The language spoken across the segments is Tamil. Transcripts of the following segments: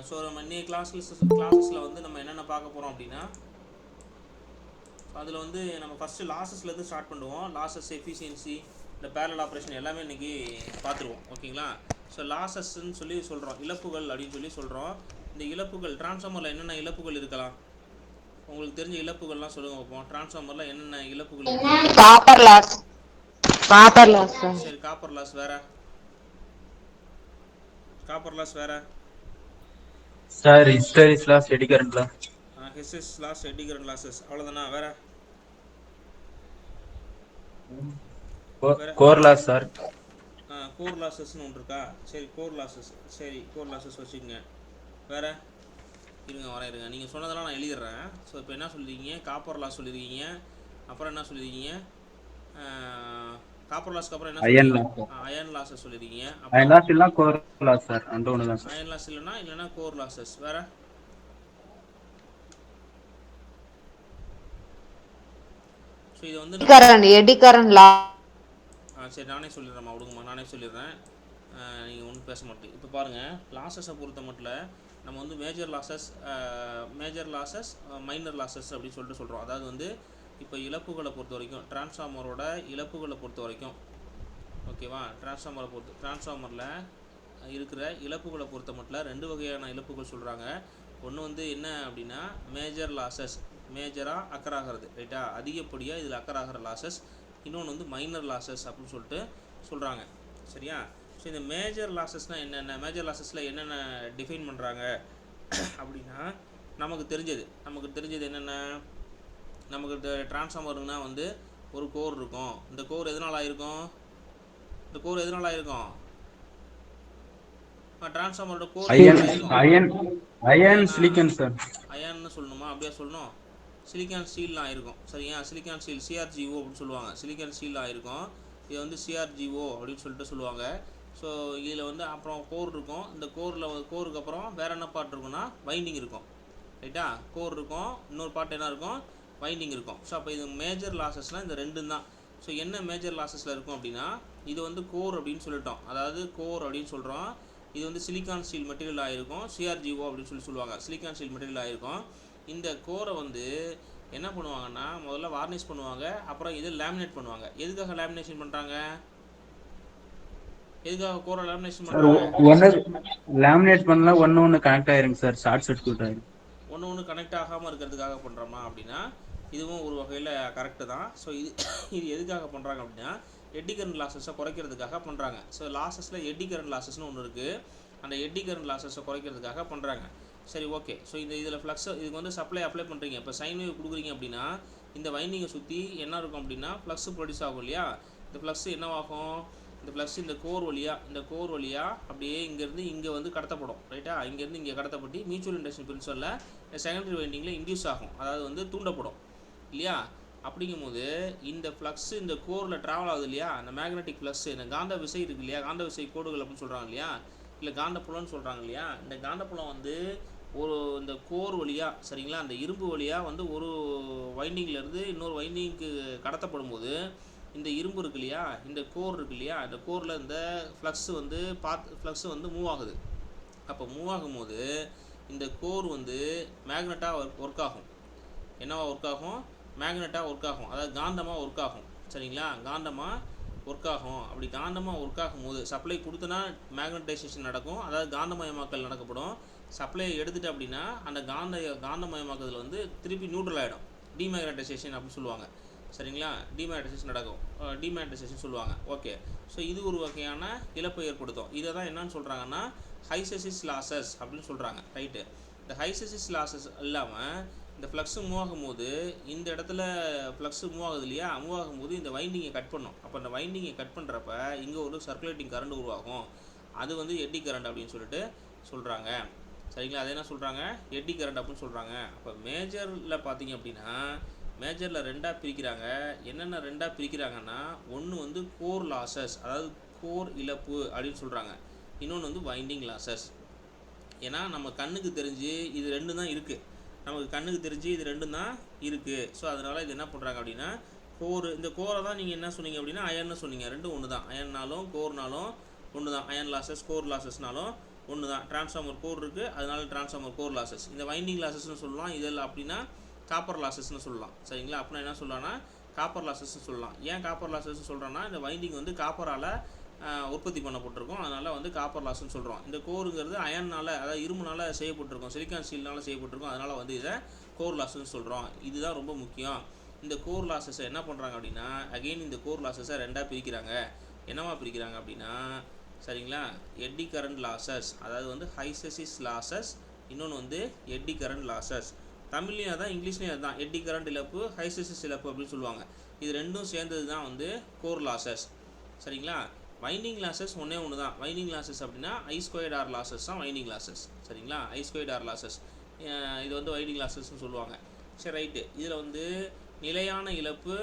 ஸோ நம்ம இன்னைய கிளாஸஸில் வந்து நம்ம என்னென்ன பார்க்க போகிறோம் அப்படின்னா, அதில் வந்து நம்ம ஃபஸ்ட்டு லாஸஸ்லேருந்து ஸ்டார்ட் பண்ணுவோம். லாஸஸ், எஃபிஷியன்சி, இந்த பேரலல் ஆப்ரேஷன் எல்லாமே இன்றைக்கி பார்த்துருவோம். ஓகேங்களா? ஸோ லாஸஸ்ன்னு சொல்லி சொல்கிறோம், இழப்புகள் அப்படின்னு சொல்லி சொல்கிறோம். இந்த இழப்புகள் டிரான்ஸ்ஃபார்மரில் என்னென்ன இழப்புகள் இருக்கலாம், உங்களுக்கு தெரிஞ்ச இழப்புகள்லாம் சொல்லுங்கள் பார்ப்போம். டிரான்ஸ்ஃபார்மரில் என்னென்ன இழப்புகள் இருக்கலாம்? Copper loss. சரி, காப்பர் லாஸ் வேறு. காப்பர் லாஸ் வேறு sir hysteresis loss, eddy current loss. Hysteresis loss, eddy current losses, அவ்வளோதானா? வேறு கோர் லாஸ் சார். கோர் லாஸஸ்ன்னு ஒன்று இருக்கா? சரி, கோர் லாஸஸ். சரி, கோர் லாஸஸ் வச்சுக்கோங்க. வேறு இருங்க. நீங்கள் சொன்னதெல்லாம் நான் எழுதிடுறேன். ஸோ இப்போ என்ன சொல்லியிருக்கீங்க? காப்பர் லாஸ் சொல்லியிருக்கீங்க. அப்புறம் என்ன சொல்லியிருக்கீங்க? காப்பர் லாஸ்க்கு அப்புறம் என்ன? அயன் லாஸஸ் சொல்லியிருக்கீங்க. அயன் லாஸ் இல்லைனா கோர் லாஸ் சார், அந்த ஒன்று தான் சார். அயன் லாஸ் இல்லைனா கோர் லாஸஸ். வேறு ஸோ இது வந்து எடி கரண்ட் லாஸ். சரி, நானே சொல்லிடுறேம்மா, விடுங்கம்மா, நானே சொல்லிடுறேன். நீங்கள் ஒன்றும் பேச மாட்டேங்க. இப்போ பாருங்கள், லாஸஸை பொறுத்த மட்டும் நம்ம வந்து மேஜர் லாஸஸ் மைனர் லாஸஸ் அப்படின்னு சொல்லிட்டு சொல்கிறோம். அதாவது வந்து இப்போ இழப்புகளை பொறுத்த வரைக்கும், டிரான்ஸ்ஃபார்மரோட இழப்புகளை பொறுத்த வரைக்கும், ஓகேவா, டிரான்ஸ்ஃபார்மரில் இருக்கிற இழப்புகளை பொறுத்த மட்டும் ரெண்டு வகையான இழப்புகள் சொல்கிறாங்க. ஒன்று வந்து என்ன அப்படின்னா மேஜர் லாஸஸ், மேஜராக அக்கறாகிறது, ரைட்டா, அதிகப்படியாக இதில் அக்கறாகிற லாஸஸ். இன்னொன்று வந்து மைனர் லாஸஸ் அப்படின்னு சொல்லிட்டு சொல்கிறாங்க. சரியா? ஸோ இந்த மேஜர் லாஸஸ்னால் என்னென்ன, மேஜர் லாஸஸில் என்னென்ன டிஃபைன் பண்ணுறாங்க அப்படின்னா, நமக்கு தெரிஞ்சது என்னென்ன, நமக்கு டிரான்ஸ்ஃபார்மருங்கன்னா வந்து ஒரு கோர் இருக்கும். இந்த கோர் எதனால் ஆயிருக்கும்? டிரான்ஸ்ஃபார்மரோட கோர் அயன் சிலிக்கான் சார். அயன்னு சொல்லணுமா? அப்படியே சொல்லணும். சிலிக்கான் ஸ்டீல்லாம் இருக்கும். சரியா? சிலிக்கான் ஸ்டீல், சிஆர்ஜிஓ அப்படின்னு சொல்லுவாங்க. சிலிக்கான் ஸ்டீல்லாம் இருக்கும். இது வந்து சிஆர்ஜிஓ அப்படின்னு சொல்லிட்டு சொல்லுவாங்க. ஸோ இதில் வந்து அப்புறம் கோர் இருக்கும். இந்த கோருக்கு அப்புறம் வேறு என்ன பார்ட் இருக்குன்னா வைண்டிங் இருக்கும், ரைட்டா. கோர் இருக்கும், இன்னொரு பார்ட் என்ன இருக்கும்? வைண்டிங் இருக்கும். ஸோ அப்போ இது மேஜர் லாஸஸ்னால் இந்த ரெண்டும் தான். ஸோ என்ன மேஜர் லாஸஸில் இருக்கும் அப்படின்னா, இது வந்து கோர் அப்படின்னு சொல்லிட்டோம். அதாவது கோர் அப்படின்னு சொல்கிறோம். இது வந்து சிலிக்கான் ஸ்டீல் மெட்டீரியல் ஆகிருக்கும். சிஆர்ஜிஓ அப்படின்னு சொல்லுவாங்க. சிலிக்கான் ஸ்டீல் மெட்டீரியல் ஆகிருக்கும். இந்த கோரை வந்து என்ன பண்ணுவாங்கன்னா, முதல்ல வார்னிஷ் பண்ணுவாங்க, அப்புறம் இது லேமினேட் பண்ணுவாங்க. எதுக்காக லேமினேஷன் பண்ணுறாங்க? எதுக்காக கோரை லேமினேஷன் பண்ணுறாங்க? லேமினேட் பண்ணலாம், ஒன்று கனெக்ட் ஆயிருங்க சார், ஷார்ட் சர்க்யூட் ஆயிரும். ஒன்று கனெக்ட் ஆகாமல் இருக்கிறதுக்காக பண்ணுறோமா அப்படின்னா, இதுவும் ஒரு வகையில் கரெக்டு தான். ஸோ இது எதுக்காக பண்ணுறாங்க அப்படின்னா, எடி கரண்ட் லாஸஸை குறைக்கிறதுக்காக பண்ணுறாங்க. ஸோ லாஸஸில் எடி கரண்ட் லாஸஸ்னு ஒன்று இருக்குது. அந்த எடி கரண்ட் லாஸஸை குறைக்கிறதுக்காக பண்ணுறாங்க. சரி, ஓகே. ஸோ இதில் ஃப்ளக்ஸ், இதுக்கு வந்து சப்ளை அப்ளை பண்ணுறீங்க. இப்போ சைன் வேவ் கொடுக்குறீங்க அப்படின்னா, இந்த வைண்டிங்கை சுற்றி என்ன இருக்கும் அப்படின்னா ஃப்ளக்ஸ் ப்ரொடியூஸ் ஆகும் இல்லையா. இந்த ஃப்ளக்ஸ் என்னவாகும்? இந்த ஃப்ளக்ஸ் இந்த கோர் வழியாக அப்படியே இங்கேருந்து இங்கே வந்து கடத்தப்படும், ரைட்டா. இங்கேருந்து இங்கே கடத்தப்பட்டு மியூச்சுவல் இண்டக்ஷன் பிரின்சிபலில் செகண்டரி வைண்டிங்கில் இன்டியூஸ் ஆகும், அதாவது வந்து தூண்டப்படும் இல்லையா. அப்படிங்கும்போது இந்த ஃப்ளக்ஸ் இந்த கோரில் ட்ராவல் ஆகுது இல்லையா, அந்த மேக்னெட்டிக் ஃப்ளக்ஸ், இந்த காந்த விசை இருக்குது இல்லையா, காந்த விசை கோடுகள் அப்படின்னு சொல்கிறாங்க இல்லையா, இல்லை காந்தப்புலம்னு சொல்கிறாங்க இல்லையா. இந்த காந்தப்புலம் வந்து இந்த கோர் வழியாக, சரிங்களா, அந்த இரும்பு வழியாக வந்து ஒரு வைண்டிங்லேருந்து இன்னொரு வைண்டிங்க்கு கடத்தப்படும் போது இந்த இரும்பு இருக்கு இல்லையா, இந்த கோர் இருக்கு இல்லையா, இந்த கோரில் இந்த ஃப்ளக்ஸ் வந்து மூவ் ஆகுது. அப்போ மூவ் ஆகும்போது இந்த கோர் வந்து மேக்னெட்டாக ஒர்க் ஆகும். என்னவா ஒர்க் ஆகும்? மேக்னெட்டாக ஒர்க் ஆகும், அதாவது காந்தமாக ஒர்க் ஆகும். சரிங்களா? காந்தமாக ஒர்க் ஆகும். அப்படி காந்தமாக ஒர்க் ஆகும்போது சப்ளை கொடுத்தனா மேக்னடைசேஷன் நடக்கும், அதாவது காந்தமயமாக்கல் நடக்கப்படும். சப்ளை எடுத்துகிட்டு அப்படின்னா அந்த காந்தமயமாக்குதல் வந்து திருப்பி நியூட்ரல் ஆகிடும், டிமேக்னடைசேஷன் அப்படின்னு சொல்லுவாங்க. சரிங்களா? டிமேக்னடைசேஷன் நடக்கும், டிமேக்னடைசேஷன் சொல்லுவாங்க. ஓகே. ஸோ இது ஒரு வகையான இழப்பை ஏற்படுத்தும். இதை தான் என்னன்னு சொல்கிறாங்கன்னா ஹைஸ்டெரிசிஸ் லாஸஸ் அப்படின்னு சொல்கிறாங்க, ரைட்டு. இந்த ஹைஸ்டெரிசிஸ் லாஸஸ் இல்லாமல் இந்த ஃப்ளக்ஸு மூவ் ஆகும்போது, இந்த இடத்துல ஃப்ளக்ஸு மூவ் ஆகுது இல்லையா, மூவ் ஆகும்போது இந்த வைண்டிங்கை கட் பண்ணும். அப்போ அந்த வைண்டிங்கை கட் பண்ணுறப்ப இங்கே ஒரு சர்க்குலேட்டிங் கரண்ட் உருவாகும். அது வந்து எட்டி கரண்ட் அப்படின்னு சொல்லிட்டு சொல்கிறாங்க. சரிங்களா? அது என்ன சொல்கிறாங்க? எட்டி கரண்ட் அப்படின்னு சொல்கிறாங்க. அப்போ மேஜரில் பார்த்தீங்க அப்படின்னா, மேஜரில் ரெண்டாக பிரிக்கிறாங்க. என்னென்ன ரெண்டாக பிரிக்கிறாங்கன்னா, ஒன்று வந்து கோர் லாஸஸ், அதாவது கோர் இழப்பு அப்படின்னு சொல்கிறாங்க. இன்னொன்று வந்து வைண்டிங் லாஸஸ். ஏன்னா நம்ம கண்ணுக்கு தெரிஞ்சு இது ரெண்டும் தான் இருக்குது, நமக்கு கண்ணுக்கு தெரிஞ்சு இது ரெண்டும் தான் இருக்குது. ஸோ அதனால் இது என்ன பண்ணுறாங்க அப்படின்னா, இந்த கோரை தான் நீங்கள் என்ன சொன்னீங்க அப்படின்னா அயன்னு சொன்னீங்க. ரெண்டும் ஒன்று தான், அயன்னாலும் கோர்னாலும் ஒன்று தான். அயன் லாஸஸ் கோர் லாஸஸ்னாலும் ஒன்று தான். டிரான்ஸ்ஃபார்மர் கோர் இருக்குது, அதனால டிரான்ஸ்ஃபார்மர் கோர் லாசஸ். இந்த வைண்டிங் லாசஸ்னு சொல்லலாம். இதில் அப்படின்னா காப்பர் லாசஸ்னு சொல்லலாம். சரிங்களா? அப்படின்னா என்ன சொல்லலாம்னா காப்பர் லாசஸ்னு சொல்லலாம். ஏன் காப்பர் லாசஸ்னு சொல்கிறோன்னா இந்த வைண்டிங் வந்து காப்பரால் உற்பத்தி பண்ணப்பட்டிருக்கும், அதனால் வந்து காப்பர் லாஸ்ன்னு சொல்கிறோம். இந்த கோருங்கிறது அயனால், அதாவது இரும்புனால் செய்யப்பட்டிருக்கும், சிலிக்கான் ஸ்டீல்னால் செய்யப்பட்டிருக்கும், அதனால் வந்து இதை கோர் லாஸ்ன்னு சொல்கிறோம். இதுதான் ரொம்ப முக்கியம். இந்த கோர் லாஸஸை என்ன பண்ணுறாங்க அப்படின்னா, அகெயின் இந்த கோர் லாஸஸை ரெண்டாக பிரிக்கிறாங்க. என்னவா பிரிக்கிறாங்க அப்படின்னா, சரிங்களா, எட்டி கரண்ட் லாஸஸ், அதாவது வந்து ஹைஸ்டெசிஸ் லாஸஸ், இன்னொன்று வந்து எட்டி கரண்ட் லாஸஸ். தமிழ்லையும் அதான், இங்கிலீஷ்லேயும் அதுதான். எட்டி கரண்ட் இழப்பு, ஹைஸ்டெசிஸ் இழப்பு அப்படின்னு சொல்லுவாங்க. இது ரெண்டும் சேர்ந்தது தான் வந்து கோர் லாஸஸ். சரிங்களா? வைண்டிங் லாஸஸ் ஒன்றே ஒன்று தான். வைண்டிங் லாஸஸ் அப்படின்னா I2R லாஸஸ் தான் வைண்டிங் லாஸஸ். சரிங்களா? I2R லாஸஸ், இது வந்து வைண்டிங் லாஸஸ்ன்னு சொல்லுவாங்க. சரி, ரைட்டு. இதில் வந்து நிலையான இழப்பு,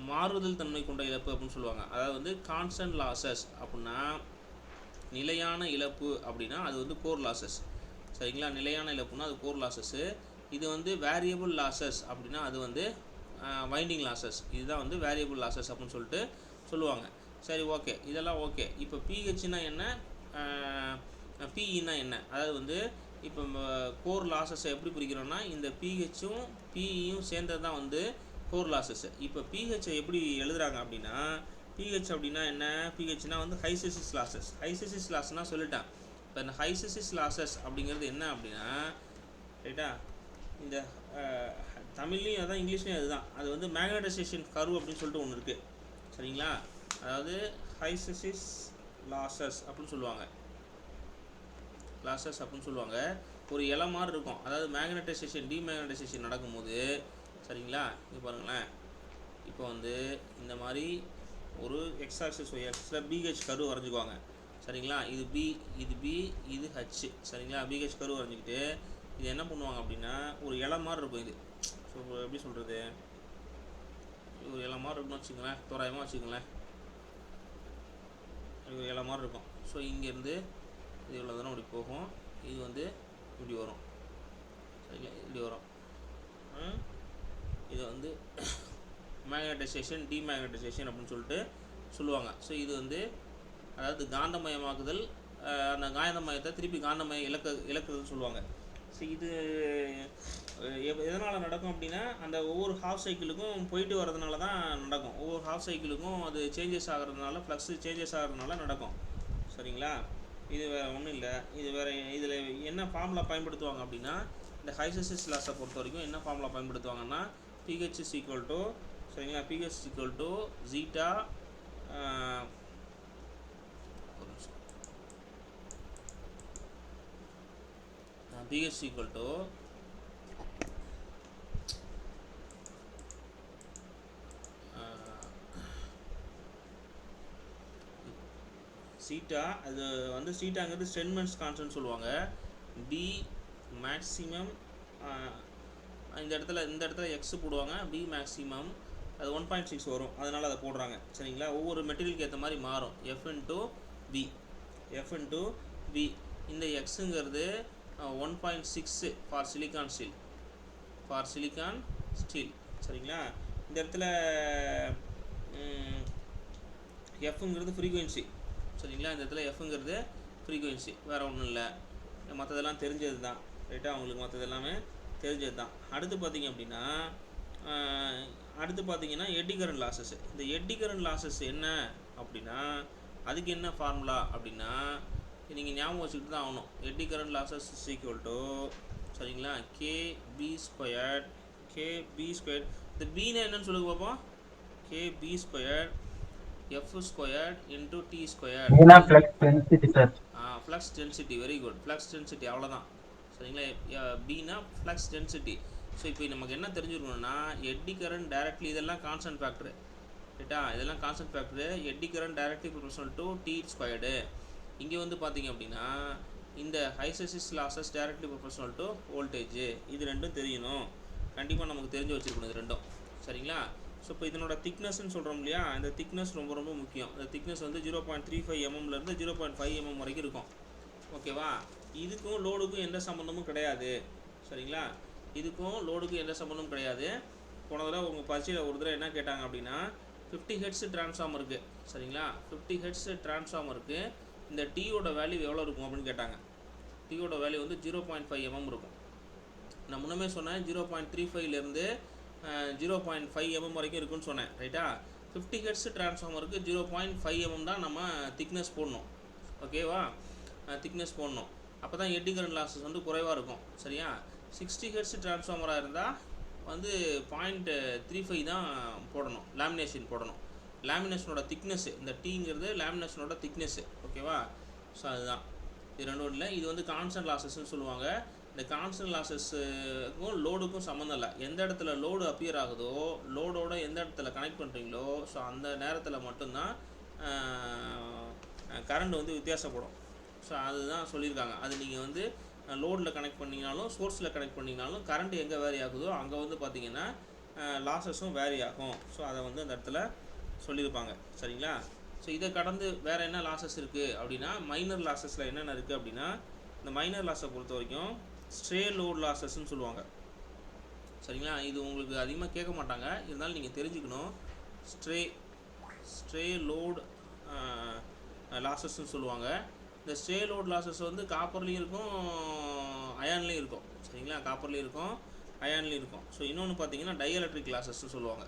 மாறுதல் தன்மை கொண்ட இழப்பு அப்படின்னு சொல்லுவாங்க. அதாவது வந்து கான்ஸ்டன்ட் லாஸஸ் அப்படின்னா, நிலையான இழப்பு அப்படின்னா அது வந்து கோர் லாஸஸ். சரிங்களா? நிலையான இழப்புனா அது கோர் லாஸஸ்ஸு. இது வந்து வேரியபிள் லாஸஸ் அப்படின்னா அது வந்து வைண்டிங் லாஸஸ். இதுதான் வந்து வேரியபிள் லாஸஸ் அப்படின்னு சொல்லிட்டு சொல்லுவாங்க. சரி, ஓகே, இதெல்லாம் ஓகே. இப்போ பிஹெச்னா என்ன, பிஇனா என்ன? அதாவது வந்து இப்போ கோர் லாஸஸை எப்படி பிரிக்கிறோன்னா, இந்த பிஹெச்சும் பிஇயும் சேர்ந்தது தான் வந்து கோர் லாஸஸ். இப்போ பிஹெச்சை எப்படி எழுதுறாங்க அப்படின்னா, பிஹெச் அப்படின்னா என்ன, பிஹெச்னா வந்து ஹைஸ்டெசிஸ் லாஸஸ். ஹைஸ்டெசிஸ் லாஸ்னால் சொல்லிட்டேன். இப்போ இந்த ஹைஸ்டெசிஸ் லாஸஸ் அப்படிங்கிறது என்ன அப்படின்னா, ரைட்டா, இந்த தமிழ்லையும் அதான், இங்கிலீஷ்லேயும் அதுதான். அது வந்து மேக்னடைசேஷன் கர்வ் அப்படின்னு சொல்லிட்டு ஒன்று இருக்குது. சரிங்களா? அதாவது ஹைஸ்டெசிஸ் லாஸஸ் அப்படின்னு சொல்லுவாங்க. லாஸஸ் அப்படின்னு சொல்லுவாங்க. ஒரு இலை மாதிரி இருக்கும். அதாவது மேக்னடைசேஷன் டிமேக்னடைசேஷன் நடக்கும்போது, சரிங்களா, இங்கே பாருங்களேன், இப்போ வந்து இந்த மாதிரி ஒரு எக்ஸ் ஆக்சிஸ் ஒய் ஆக்சிஸில் பிஹெச் கர்வ் வரைஞ்சிக்குவாங்க. சரிங்களா? இது பி, இது பி, இது ஹச். சரிங்களா? பிஹெச் கர்வ் வரைஞ்சிக்கிட்டு இது என்ன பண்ணுவாங்க அப்படின்னா, ஒரு இலை மாதிரி இருக்கும். இது ஸோ எப்படி சொல்கிறது, ஒரு இலை மாதிரி இருக்குன்னு வச்சுக்கோங்களேன், தோராயமாக வச்சுக்கோங்களேன், ஒரு இலை மாதிரி இருக்கும். ஸோ இங்கேருந்து இது இவ்வளோ தூரம் இப்படி போகும், இது வந்து இப்படி வரும். சரிங்களா? இப்படி வரும். இது வந்து மேக்னடைசேஷன் டிமேக்னடைசேஷன் அப்படின்னு சொல்லிட்டு சொல்லுவாங்க. ஸோ இது வந்து அதாவது காந்தமயமாக்குதல், அந்த காந்தமயத்தை திருப்பி காந்தமயம் இழக்குதுன்னு சொல்லுவாங்க. ஸோ இது எதனால் நடக்கும் அப்படின்னா, அந்த ஒவ்வொரு ஹாஃப் சைக்கிளுக்கும் போயிட்டு வரதுனால தான் நடக்கும். ஒவ்வொரு ஹாஃப் சைக்கிளுக்கும் அது சேஞ்சஸ் ஆகிறதுனால, ஃப்ளக்ஸ் சேஞ்சஸ் ஆகிறதுனால நடக்கும். சரிங்களா? இது வேறு ஒன்றும் இல்லை. இது வேறு, இதில் என்ன ஃபார்முலா பயன்படுத்துவாங்க அப்படின்னா, இந்த ஹைஸ்டெசிஸ் லாஸை பொறுத்த வரைக்கும் என்ன ஃபார்முலா பயன்படுத்துவாங்கன்னா, பிஹெச் இஸ் ஈக்குவல் டு, சரிங்களா, PH is equal to zeta, PH equal to theta. அது வந்து சீட்டாங்கிறது ஸ்ட்ரென்மென்ஸ் கான்ஸ்டன்ட் சொல்லுவாங்க. பி மேக்ஸிமம், இந்த இடத்துல எக்ஸ் போடுவாங்க, பி மேக்ஸிமம் அது 1.6 வரும், அதனால் அதை போடுறாங்க. சரிங்களா? ஒவ்வொரு மெட்டீரியலுக்கு ஏற்ற மாதிரி மாறும். F into P. இந்த எக்ஸுங்கிறது 1.6 ஃபார் சிலிக்கான் ஸ்டீல். சரிங்களா? இந்த இடத்துல எஃப்ங்கிறது ஃப்ரீக்வன்சி. சரிங்களா? இந்த இடத்துல எஃப்ங்கிறது ஃப்ரீக்வன்சி, வேறு ஒன்றும் இல்லை. மற்றதெல்லாம் தெரிஞ்சது தான். ரைட்டாக, அவங்களுக்கு மற்றது எல்லாமே தெரிஞ்சது தான். அடுத்து பார்த்தீங்கன்னா எட்டி கரண்ட் லாஸஸ். இந்த எட்டி கரண்ட் லாஸஸ் என்ன அப்படின்னா, அதுக்கு என்ன ஃபார்முலா அப்படின்னா, நீங்கள் ஞாபகம் வச்சுக்கிட்டு தான் ஆகணும். எட்டி current losses is equal to, சரிங்களா, KB ஸ்கொயர்ட். இந்த பீனா என்னன்னு சொல்லுங்க பார்ப்போம். KB squared F squared into T squared. Flux density sir. Flux density, very good. Flux density, அவ்வளோதான். சரிங்களா? Beena flux density. ஸோ இப்போ நமக்கு என்ன தெரிஞ்சுக்கணும்னா, எட்டி கரண்ட் டைரக்ட்லி, இதெல்லாம் கான்ஸ்டன்ட் ஃபேக்டரு. ரைட்டா? இதெல்லாம் constant factor. Eddy current directly proportional to T squared. இங்கே வந்து பார்த்தீங்க அப்படின்னா, இந்த hysteresis losses directly proportional to voltage. இது ரெண்டும் தெரியணும், கண்டிப்பாக நமக்கு தெரிஞ்சு வச்சுருக்கணும் இது ரெண்டும். சரிங்களா? ஸோ இப்போ இதனோட திக்னஸ்ன்னு சொல்கிறோம் இல்லையா, இந்த திக்னஸ் ரொம்ப ரொம்ப முக்கியம். இந்த திக்னஸ் வந்து 0.35 mmலேருந்து 0.5 mm வரைக்கும் இருக்கும். ஓகேவா? இதுக்கும் லோடுக்கும் எந்த சம்மந்தமும் கிடையாது. சரிங்களா? இதுக்கும் லோடுக்கும் எந்த சம்மந்தமும் கிடையாது. போன தடவை உங்கள் பரீட்சையில் ஒரு தடவை என்ன கேட்டாங்க அப்படின்னா, 50 ஹெர்ட்ஸ் டிரான்ஸ்ஃபார்மருக்கு, சரிங்களா, 50 ஹெர்ட்ஸ் டிரான்ஸ்ஃபார்மருக்கு இந்த டீயோட வேல்யூ எவ்வளோ இருக்கும் அப்படின்னு கேட்டாங்க. டீயோட வேல்யூ வந்து 0.5 mm இருக்கும். நான் முன்னமே சொன்னேன் 0.35லேருந்து 0.5 mm வரைக்கும் இருக்குன்னு சொன்னேன், ரைட்டா? 50 ஹெர்ட்ஸ் டிரான்ஸ்ஃபார்மருக்கு 0.5 mm தான் நம்ம திக்னஸ் போடணும், ஓகேவா? திக்னஸ் போடணும். அப்போ தான் எட்டி கரண்ட் லாஸஸ் வந்து குறைவாக இருக்கும், சரியா? 60 ஹெர்ட்ஸ் டிரான்ஸ்ஃபார்மராக இருந்தால் வந்து 0.35 தான் போடணும், லேமினேஷன் போடணும். லேமினேஷனோட திக்னஸ்ஸு, இந்த டீங்கிறது லேமினேஷனோட திக்னஸ்ஸு, ஓகேவா? ஸோ அதுதான், இது ரெண்டும் இல்லை. இது வந்து கான்ஸ்டன்ட் லாஸஸ்ன்னு சொல்லுவாங்க. இந்த கான்ஸ்டன்ட் லாஸஸுக்கும் லோடுக்கும் சம்மந்தம் இல்லை. எந்த இடத்துல லோடு அப்பியர் ஆகுதோ, லோடோட எந்த இடத்துல கனெக்ட் பண்ணுறீங்களோ, ஸோ அந்த நேரத்தில் மட்டும்தான் கரண்ட் வந்து வித்தியாசப்படும். ஸோ அதுதான் சொல்லியிருக்காங்க. அது நீங்கள் வந்து லோடில் கனெக்ட் பண்ணிங்கனாலும் சோர்ஸில் கனெக்ட் பண்ணிங்கனாலும் கரண்ட் எங்கே வேரி ஆகுதோ அங்கே வந்து பார்த்திங்கன்னா லாஸஸும் வேரி ஆகும். ஸோ அதை வந்து அந்த இடத்துல சொல்லியிருப்பாங்க, சரிங்களா? ஸோ இதை கடந்து வேறு என்ன லாஸஸ் இருக்குது அப்படின்னா, மைனர் லாஸஸில் என்னென்ன இருக்குது அப்படின்னா, இந்த மைனர் லாஸை பொறுத்த வரைக்கும் ஸ்ட்ரே லோட் லாஸஸ்ன்னு சொல்லுவாங்க, சரிங்களா? இது உங்களுக்கு அதிகமாக கேட்க மாட்டாங்க, இருந்தாலும் நீங்கள் தெரிஞ்சுக்கணும். ஸ்ட்ரே லோட் லாஸஸ்ன்னு சொல்லுவாங்க. இந்த ஸ்ட்ரே லோட் லாஸஸ் வந்து காப்பர்லேயும் இருக்கும், அயான்லேயும் இருக்கும், சரிங்களா? காப்பர்லேயும் இருக்கும், அயான்லேயும் இருக்கும். ஸோ இன்னொன்று பார்த்தீங்கன்னா டைஎலக்ட்ரிக் லாஸஸ்ன்னு சொல்லுவாங்க,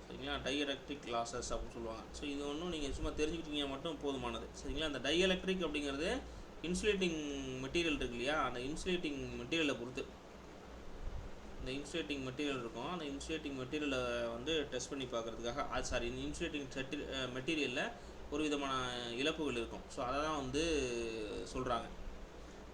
சரிங்களா? டைஎலக்ட்ரிக் லாஸஸ் அப்படின்னு சொல்லுவாங்க. ஸோ இது ஒன்றும் நீங்கள் சும்மா தெரிஞ்சுக்கிட்டீங்க மட்டும் போதுமானது, சரிங்களா? இந்த டைஎலக்ட்ரிக் அப்படிங்கிறது இன்சுலேட்டிங் மெட்டீரியல் இருக்கு இல்லையா, அந்த இன்சுலேட்டிங் மெட்டீரியலை பொறுத்து. இந்த இன்சுலேட்டிங் மெட்டீரியல் இருக்கும், அந்த இன்சுலேட்டிங் மெட்டீரியலை வந்து டெஸ்ட் பண்ணி பார்க்குறதுக்காக இந்த இன்சுலேட்டிங் மெட்டீரியலில் ஒரு விதமான இழப்புகள் இருக்கும். ஸோ அதை தான் வந்து சொல்கிறாங்க.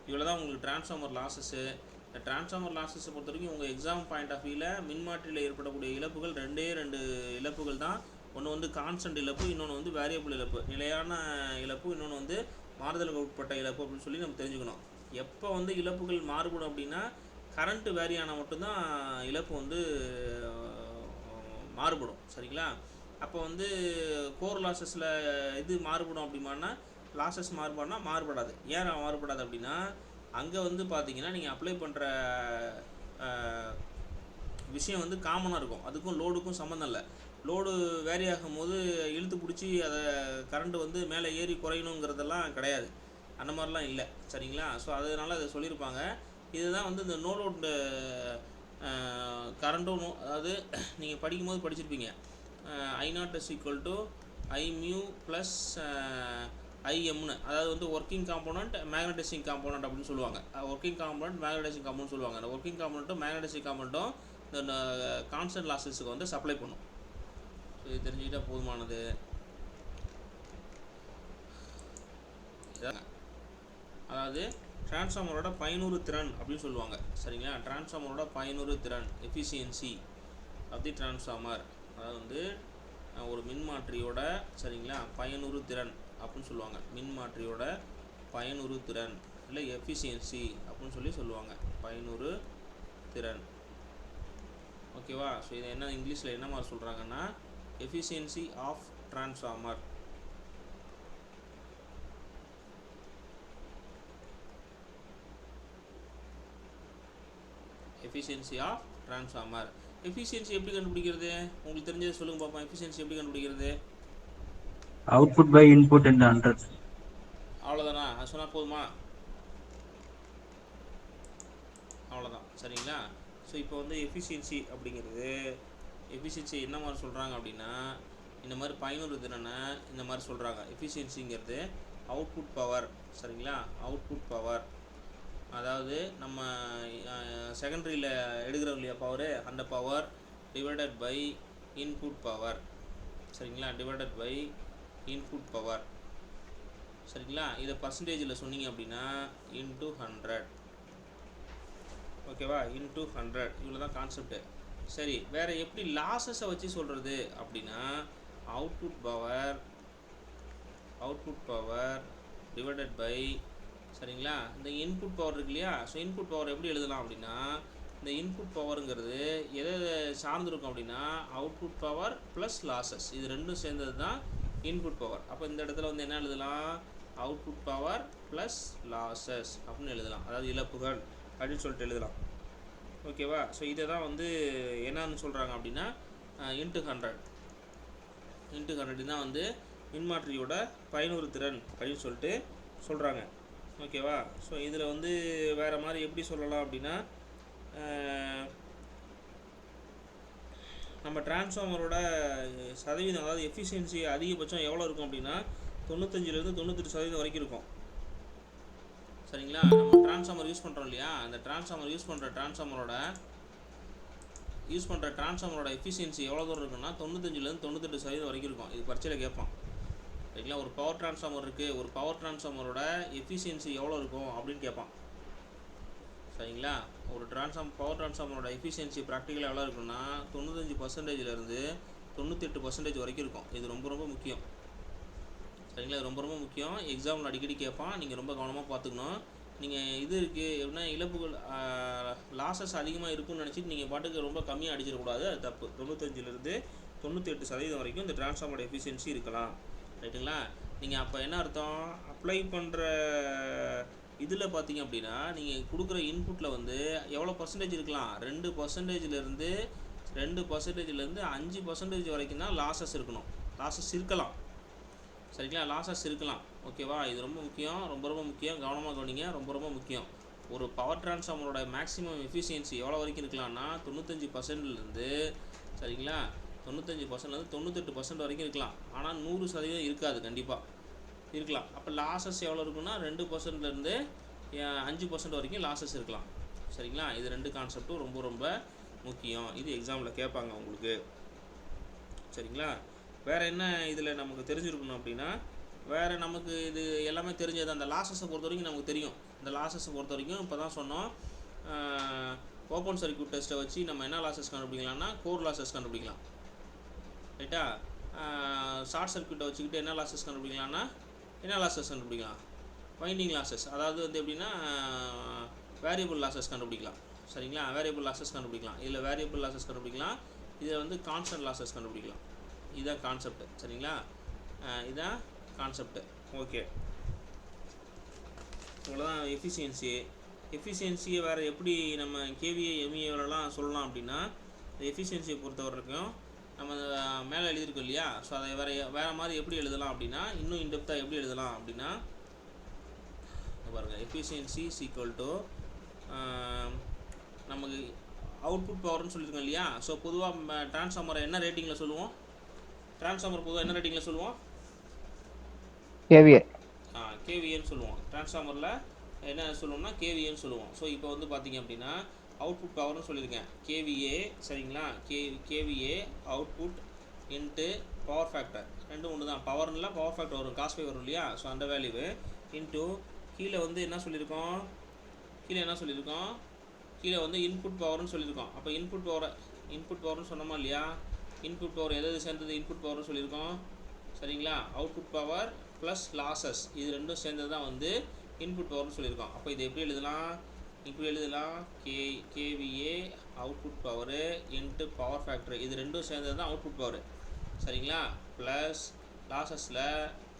இவ்வளோ தான் உங்களுக்கு டிரான்ஸ்ஃபார்மர் லாஸஸ்ஸு. இந்த டிரான்ஸ்ஃபார்மர் லாஸஸை பொறுத்த வரைக்கும் உங்கள் எக்ஸாம் பாயிண்ட் ஆஃப் வியூவில் மின்மாற்றியில் ஏற்படக்கூடிய இழப்புகள் ரெண்டு இழப்புகள் தான். ஒன்று வந்து கான்ஸ்டன்ட் இழப்பு, இன்னொன்று வந்து வேரியபிள் இழப்பு, நிலையான இழப்பு, இன்னொன்று வந்து மாறுதலுக்கு உட்பட்ட இழப்பு அப்படின்னு சொல்லி நம்ம தெரிஞ்சுக்கணும். எப்போ வந்து இழப்புகள் மாறுபடும் அப்படின்னா, கரண்ட்டு வேரி ஆனால் மட்டும்தான் இழப்பு வந்து மாறுபடும், சரிங்களா? அப்போ வந்து கோர் லாஸஸில் இது மாறுபடும் அப்படின்னா, லாஸஸ் மாறுபடாது. ஏன் மாறுபடாது அப்படின்னா, அங்கே வந்து பார்த்தீங்கன்னா நீங்கள் அப்ளை பண்ணுற விஷயம் வந்து காமனாக இருக்கும், அதுக்கும் லோடுக்கும் சம்மந்தம் இல்லை. லோடு வேரி ஆகும் போது இழுத்து பிடிச்சி அதை கரண்ட்டு வந்து மேலே ஏறி குறையணுங்கிறதெல்லாம் கிடையாது, அந்த மாதிரிலாம் இல்லை, சரிங்களா? ஸோ அதனால் அதை சொல்லியிருப்பாங்க. இதுதான் வந்து இந்த நோ லோட் கரண்ட்டும், அதாவது நீங்கள் படிக்கும்போது படிச்சிருப்பீங்க, I0 = I mu ப்ளஸ் IMன்னு, அதாவது வந்து ஒர்க்கிங் காம்போனண்ட் மேக்னடைசிங் காம்போனண்ட் அப்படின்னு சொல்லுவாங்க. ஒர்க்கிங் காம்போனண்ட் மேக்னடைசிங் காம்போனண்ட் சொல்லுவாங்க. அந்த ஒர்க்கிங் காம்போனண்ட்டும் மேக்னடைசிங் காம்போனண்ட்டும் இந்த கான்ஸ்டன்ட் லாஸஸுக்கு வந்து சப்ளை பண்ணும். ஸோ இது தெரிஞ்சுக்கிட்டால் போதுமானது. அதாவது டிரான்ஸ்ஃபார்மரோட பயனுறு திறன் அப்படின்னு சொல்லுவாங்க, சரிங்களா? டிரான்ஸ்ஃபார்மரோட பயனுறு திறன், எஃபிஷியன்சி ஆஃப் தி டிரான்ஸ்ஃபார்மர், அதாவது வந்து ஒரு மின்மாற்றியோட, சரிங்களா, பயனுறு திறன் அப்படின்னு சொல்லுவாங்க. மின்மாற்றியோட பயனுறு திறன் இல்லை எஃபிஷியன்சி அப்படின்னு சொல்லி சொல்லுவாங்க, பயனுறு திறன், ஓகேவா? ஸோ இதை என்ன இங்கிலீஷில் என்ன மாதிரி சொல்கிறாங்கன்னா, efficiency of transformer. Efficiency of transformer. Efficiency எப்படி கண்டுபிடிக்கிறது? உங்களுக்கு தெரிஞ்சதை சொல்லுங்கள் பார்ப்போம். எஃபிஷியன்சி எப்படி கண்டுபிடிக்கிறது? Output by input in 100. அவ்வளோதானா? அது சொன்னால் போதுமா? அவ்வளோதான், சரிங்களா? ஸோ இப்போ வந்து எஃபிஷியன்சி அப்படிங்கிறது, எஃபிஷியன்சி என்ன மாதிரி சொல்கிறாங்க அப்படின்னா, இந்த மாதிரி பயனுறு திறனை இந்த மாதிரி சொல்கிறாங்க. எஃபிஷியன்சிங்கிறது அவுட்புட் பவர், சரிங்களா? அவுட்புட் பவர், அதாவது நம்ம செகண்டரியில் எடுக்கிறோம் இல்லையா பவரு, அந்த power divided by input power, சரிங்களா? டிவைடட் பை இன்புட் பவர், சரிங்களா? இதை பர்சன்டேஜில் சொன்னீங்க அப்படின்னா இன்ட்டு 100, ஓகேவா? இன்ட்டு 100, இவ்வளோ தான் கான்செப்ட்டு. சரி, வேறு எப்படி லாஸஸை வச்சு சொல்கிறது அப்படின்னா, அவுட்புட் பவர் டிவைடட் பை, சரிங்களா, இந்த இன்புட் பவர் இருக்கு இல்லையா? ஸோ இன்புட் பவர் எப்படி எழுதலாம் அப்படின்னா, இந்த இன்புட் பவருங்கிறது எதை சார்ந்திருக்கும் அப்படின்னா, அவுட்புட் பவர் ப்ளஸ் லாஸஸ், இது ரெண்டும் சேர்ந்தது தான் இன்புட் பவர். அப்போ இந்த இடத்துல வந்து என்ன எழுதலாம், அவுட்புட் பவர் ப்ளஸ் லாஸஸ் அப்படின்னு எழுதலாம், அதாவது இழப்புகள் அப்படின்னு சொல்லிட்டு எழுதலாம், ஓகேவா? ஸோ இதை தான் வந்து என்னன்னு சொல்கிறாங்க அப்படின்னா இன்ட்டு 100 தான் வந்து மின்மாற்றியோட பயனுறு திறன் அப்படின்னு சொல்லிட்டு சொல்கிறாங்க. ஓகேவா? ஸோ இதில் வந்து வேறு மாதிரி எப்படி சொல்லலாம் அப்படின்னா, நம்ம டிரான்ஸ்ஃபார்மரோட சதவீதம், அதாவது எஃபிஷியன்சி அதிகபட்சம் எவ்வளோ இருக்கும் அப்படின்னா 95லேருந்து 98% வரைக்கும் இருக்கும். சரிங்களா? நம்ம டிரான்ஸ்ஃபார்மர் யூஸ் பண்ணுறோம் இல்லையா, அந்த டிரான்ஸ்ஃபார்மர் யூஸ் பண்ணுற டிரான்ஸ்ஃபார்மரோட எஃபிஷியன்சி எவ்வளோ தூரம் இருக்குன்னா 95லேருந்து 98% வரைக்கும் இருக்கும். இது பரீட்சையில் கேட்பான். சரிங்களா? ஒரு பவர் டிரான்ஸ்ஃபார்மர் இருக்குது, ஒரு பவர் டிரான்ஸ்ஃபார்மரோட எஃபிஷியன்சி எவ்வளோ இருக்கும் அப்படின்னு கேட்பான். சரிங்களா? ஒரு பவர் டிரான்ஸ்ஃபார்மரோட எஃபிஷியன்சி ப்ராக்டிக்கலாக எவ்வளோ இருக்குன்னா 95%லேருந்து 98% வரைக்கும் இருக்கும். இது ரொம்ப ரொம்ப முக்கியம். சரிங்களா? இது ரொம்ப ரொம்ப முக்கியம். எக்ஸாம்பிள் அடிக்கடி கேட்பான். நீங்கள் ரொம்ப கவனமாக பார்த்துக்கணும். நீங்கள் இது இருக்குது எப்படின்னா, இழப்புகள் லாஸஸ் அதிகமாக இருக்குன்னு நினச்சிட்டு நீங்கள் பாட்டுக்கு ரொம்ப கம்மியாக அடிச்சிடக்கூடாது. அது தப்பு. 95லேருந்து 98% வரைக்கும் இந்த டிரான்ஸ்ஃபார்மரோட எஃபிஷியன்சி இருக்கலாம். ரைட்டுங்களா? நீங்கள் அப்போ என்ன அர்த்தம், அப்ளை பண்ணுற இதில் பார்த்தீங்க அப்படின்னா, நீங்கள் கொடுக்குற இன்புட்டில் வந்து எவ்வளோ பர்சன்டேஜ் இருக்கலாம், 2%லேருந்து 5% வரைக்கும் தான் லாஸஸ் இருக்கணும். லாஸஸ் இருக்கலாம். சரிங்களா? லாஸஸ் இருக்கலாம். ஓகேவா? இது ரொம்ப முக்கியம், ரொம்ப ரொம்ப முக்கியம். கவனமாக கவனிங்க, ரொம்ப ரொம்ப முக்கியம். ஒரு பவர் டிரான்ஸ்ஃபார்மரோட மேக்ஸிமம் எஃபிஷியன்சி எவ்வளோ வரைக்கும் இருக்கலாம்னா 95%லேருந்து, சரிங்களா, 95%லேருந்து 98% வரைக்கும் இருக்கலாம். ஆனால் 100% இருக்காது. கண்டிப்பாக இருக்கலாம். அப்போ லாஸஸ் எவ்வளோ இருக்குன்னா 2%லேருந்து 5% வரைக்கும் லாஸஸ் இருக்கலாம். சரிங்களா? இது 2 கான்செப்ட்டும் ரொம்ப ரொம்ப முக்கியம். இது எக்ஸாமில் கேட்பாங்க உங்களுக்கு. சரிங்களா? வேறு என்ன இதில் நமக்கு தெரிஞ்சிருக்கணும் அப்படின்னா, வேறு நமக்கு இது எல்லாமே தெரிஞ்சது. அந்த லாஸஸை பொறுத்த வரைக்கும் நமக்கு தெரியும். இந்த லாஸஸை பொறுத்த வரைக்கும் இப்போ தான் சொன்னோம், ஓப்பன் சர்க்யூட் டெஸ்ட்டை வச்சு நம்ம என்ன லாஸஸ் கண்டுபிடிக்கலாம்னா கோர் லாஸஸ் கண்டுபிடிக்கலாம். ரைட்டா? ஷார்ட் சர்க்யூட்டை வச்சுக்கிட்டு என்ன லாஸஸ் கண்டுபிடிக்கலாம்னா வைண்டிங் லாஸஸ், அதாவது வந்து எப்படின்னா வேரியபிள் லாஸஸ் கண்டுபிடிக்கலாம். சரிங்களா? வேரியபிள் லாஸஸ் கண்டுபிடிக்கலாம். இதில் வேரியபிள் லாஸஸ் கண்டுபிடிக்கலாம், இதில் வந்து கான்ஸ்டன்ட் லாஸஸ் கண்டுபிடிக்கலாம். இதுதான் கான்செப்ட். சரிங்களா? இதுதான் கான்செப்ட். ஓகே, இவ்வளோதான் எஃபிஷியன்சியை வேறு எப்படி நம்ம கேவிஏ எம்இஏலாம் சொல்லலாம் அப்படின்னா, எஃபிஷியன்சியை பொறுத்த வரைக்கும் நம்ம மேலே எழுதியிருக்கோம் இல்லையா, ஸோ அதை வேறு மாதிரி எப்படி எழுதலாம் அப்படின்னா, இன்னும் இன்டெப்த்தாக எப்படி எழுதலாம் அப்படின்னா, பாருங்கள், எஃபிஷியன்சி ஈக்குவல் டு நமக்கு அவுட்புட் பவர்னு சொல்லியிருக்கோம் இல்லையா. ஸோ பொதுவாக டிரான்ஸ்ஃபார்மரை என்ன ரேட்டிங்கில் சொல்லுவோம், கேவிஏன்னு சொல்லுவோம். டிரான்ஸ்ஃபார்மரில் என்ன சொல்லுவோம்னா கேவிஏன்னு சொல்லுவோம். ஸோ இப்போ வந்து பார்த்தீங்க அப்படின்னா அவுட்புட் பவர்னு சொல்லியிருக்கேன், கேவிஏ. சரிங்களா? KVA output into power factor, ரெண்டும் ஒன்று தான். பவர்னா பவர் ஃபேக்டர் வரும், காஸ் பை வரும் இல்லையா. ஸோ அந்த வேல்யூவு இன்ட்டு கீழே வந்து என்ன சொல்லியிருக்கோம், கீழே வந்து இன்புட் பவர்னு சொல்லியிருக்கோம். அப்போ இன்புட் பவர்னு சொன்னோமா இல்லையா. இன்புட் பவர் எது சேர்ந்தது, இன்புட் பவர்னு சொல்லியிருக்கோம். சரிங்களா? அவுட்புட் பவர் ப்ளஸ் லாஸஸ், இது ரெண்டும் சேர்ந்தது தான் வந்து இன்புட் பவர்னு சொல்லியிருக்கோம். அப்போ இது எப்படி எழுதலாம், KVA output power into power factor, இது ரெண்டும் சேர்ந்தது தான் அவுட்புட் பவர். சரிங்களா? ப்ளஸ் லாஸஸில்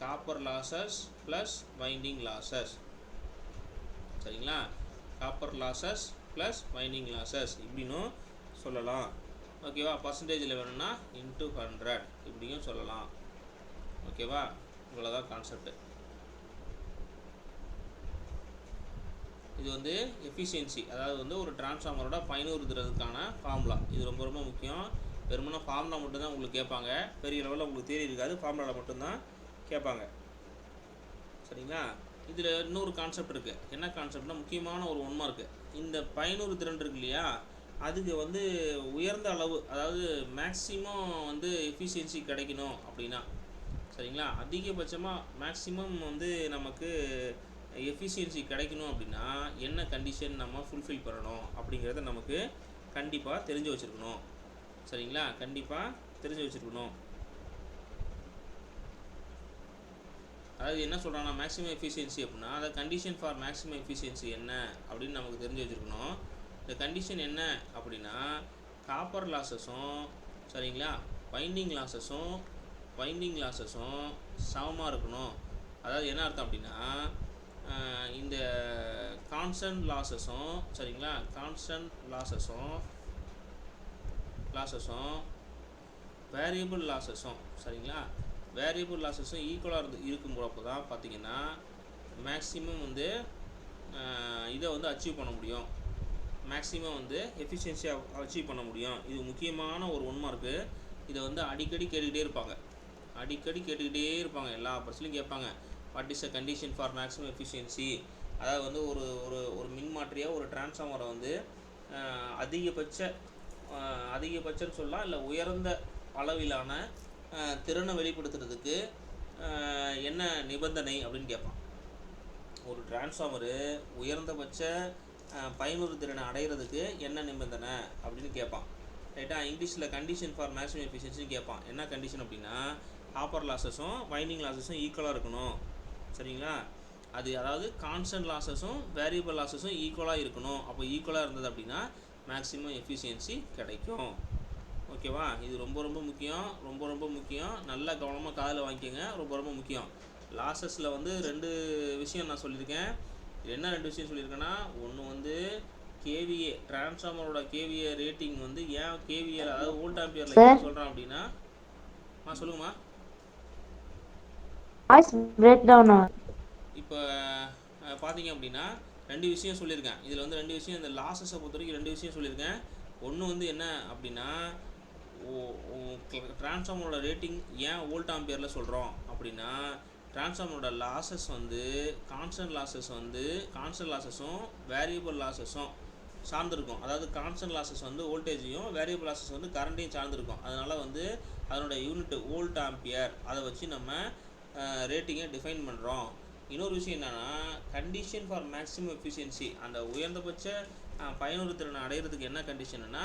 copper losses plus winding losses. சரிங்களா? Copper losses plus winding losses இப்படின்னு சொல்லலாம். ஓகேவா? பர்சன்டேஜில் வேணும்னா இன்ட்டு 100 இப்படியும் சொல்லலாம். ஓகேவா? இவ்வளோதான் கான்செப்ட். இது வந்து எஃபிஷியன்சி, அதாவது வந்து ஒரு டிரான்ஸ்ஃபார்மரோட பயனுறுத்துறதுக்கான ஃபார்முலா. இது ரொம்ப ரொம்ப முக்கியம். வெறுமனா ஃபார்முலா மட்டும்தான் உங்களுக்கு கேட்பாங்க, பெரிய லெவலில் உங்களுக்கு தேரி இருக்காது, ஃபார்முலாவில் மட்டும்தான் கேட்பாங்க. சரிங்களா? இதில் இன்னொரு கான்செப்ட் இருக்குது. என்ன கான்செப்ட்னா, முக்கியமான ஒரு 1 மார்க்கு. இந்த பயனுறு திறன் இருக்கு இல்லையா, அதுக்கு வந்து உயர்ந்த அளவு, அதாவது மேக்ஸிமம் வந்து எஃபிஷியன்சி கிடைக்கணும் அப்படின்னா, சரிங்களா, அதிகபட்சமாக மேக்ஸிமம் வந்து நமக்கு எஃபிஷியன்சி கிடைக்கணும் அப்படின்னா என்ன கண்டிஷன் நம்ம ஃபுல்ஃபில் பண்ணணும் அப்படிங்கிறத நமக்கு கண்டிப்பாக தெரிஞ்சு வச்சுருக்கணும். சரிங்களா? கண்டிப்பாக தெரிஞ்சு வச்சுருக்கணும். அதாவது என்ன சொல்கிறாங்கன்னா, மேக்ஸிமம் எஃபிஷியன்சி அப்படின்னா அந்த கண்டிஷன் ஃபார் மேக்ஸிமம் எஃபிஷியன்சி என்ன அப்படின்னு நமக்கு தெரிஞ்சு வச்சுருக்கணும். இந்த கண்டிஷன் என்ன அப்படின்னா, காப்பர் லாஸஸும் சரிங்களா வைண்டிங் லாஸஸும் சமமாக இருக்கணும். அதாவது என்ன அர்த்தம் அப்படின்னா, இந்த கான்ஸ்டன்ட் லாஸஸும் சரிங்களா வேரியபிள் லாஸஸும் சரிங்களா வேரியபிள் லாஸஸும் ஈக்குவலாக இருக்கும்போது தான் பார்த்தீங்கன்னா மேக்ஸிமம் வந்து இதை வந்து அச்சீவ் பண்ண முடியும், மேக்ஸிமம் வந்து எஃபிஷியன்சியாக அச்சீவ் பண்ண முடியும். இது முக்கியமான ஒரு 1 மார்க்கு. இதை வந்து அடிக்கடி கேட்டுக்கிட்டே இருப்பாங்க, எல்லா பர்சன்ட்லையும் கேட்பாங்க. What is a condition for maximum efficiency? அதாவது வந்து ஒரு ஒரு ஒரு மின்மாற்றியாக ஒரு டிரான்ஸ்ஃபார்மரை வந்து அதிகபட்சம்னு சொல்லலாம், இல்லை உயர்ந்த அளவிலான திறனை வெளிப்படுத்துறதுக்கு என்ன நிபந்தனை அப்படின்னு கேட்பான். ஒரு டிரான்ஸ்ஃபார்மரு உயர்ந்தபட்ச பயனுறு திறனை அடைகிறதுக்கு என்ன நிபந்தனை அப்படின்னு கேட்பான். ரைட்டா? இங்கிலீஷில் கண்டிஷன் ஃபார் மேக்ஸிமம் எஃபிஷியன்சின்னு கேட்பான். என்ன கண்டிஷன் அப்படின்னா காப்பர் லாஸஸும் வைண்டிங் லாஸஸும் ஈக்குவலாக இருக்கணும். சரிங்களா? அதாவது கான்ஸ்டன்ட் லாஸஸும் வேரியபிள் லாஸஸும் ஈக்குவலாக இருக்கணும். அப்போ ஈக்குவலாக இருந்தது அப்படின்னா மேக்ஸிமம் எஃபிஷியன்சி கிடைக்கும். ஓகேவா? இது ரொம்ப முக்கியம். நல்லா கவனமாக காதில் வாங்கிக்கோங்க. ரொம்ப முக்கியம். லாஸஸில் வந்து 2 விஷயம் நான் சொல்லியிருக்கேன். என்ன 2 விஷயம் சொல்லியிருக்கேன்னா, ஒன்று வந்து கேவிஏ டிரான்ஸ்ஃபார்மரோட கேவிஏ ரேட்டிங் வந்து ஏன் கேவிஏ அதாவது வோல்ட் ஆம்பியரில் ஏன் சொல்கிறேன் அப்படின்னா சொல்லுங்கம்மா. இப்போ பார்த்தீங்க அப்படின்னா 2 விஷயம் சொல்லியிருக்கேன். இதில் வந்து 2 விஷயம், இந்த லாஸஸை பொறுத்த வரைக்கும் 2 விஷயம் சொல்லியிருக்கேன். ஒன்று வந்து என்ன அப்படின்னா டிரான்ஸ்ஃபார்மரோட ரேட்டிங் ஏன் வோல்ட் ஆம்பியரில் சொல்கிறோம் அப்படின்னா டிரான்ஸ்ஃபார்மரோட லாஸஸ் வந்து கான்ஸ்டன்ட் லாஸஸும் வேரியபிள் லாஸஸும் சார்ந்திருக்கும். அதாவது கான்ஸ்டன்ட் லாஸஸ் வந்து வோல்டேஜையும் வேரியபிள் லாஸஸ் வந்து கரண்ட்டையும் சார்ந்திருக்கும். அதனால் வந்து அதனோட யூனிட் வோல்ட் ஆம்பியர், அதை வச்சு நம்ம ரேட்டிங்கை டிஃபைன் பண்ணுறோம். இன்னொரு விஷயம் என்னென்னா கண்டிஷன் ஃபார் மேக்ஸிமம் எஃபிஷியன்சி, அந்த உயர்ந்தபட்ச பயனுறு திறனை அடைகிறதுக்கு என்ன கண்டிஷன்னா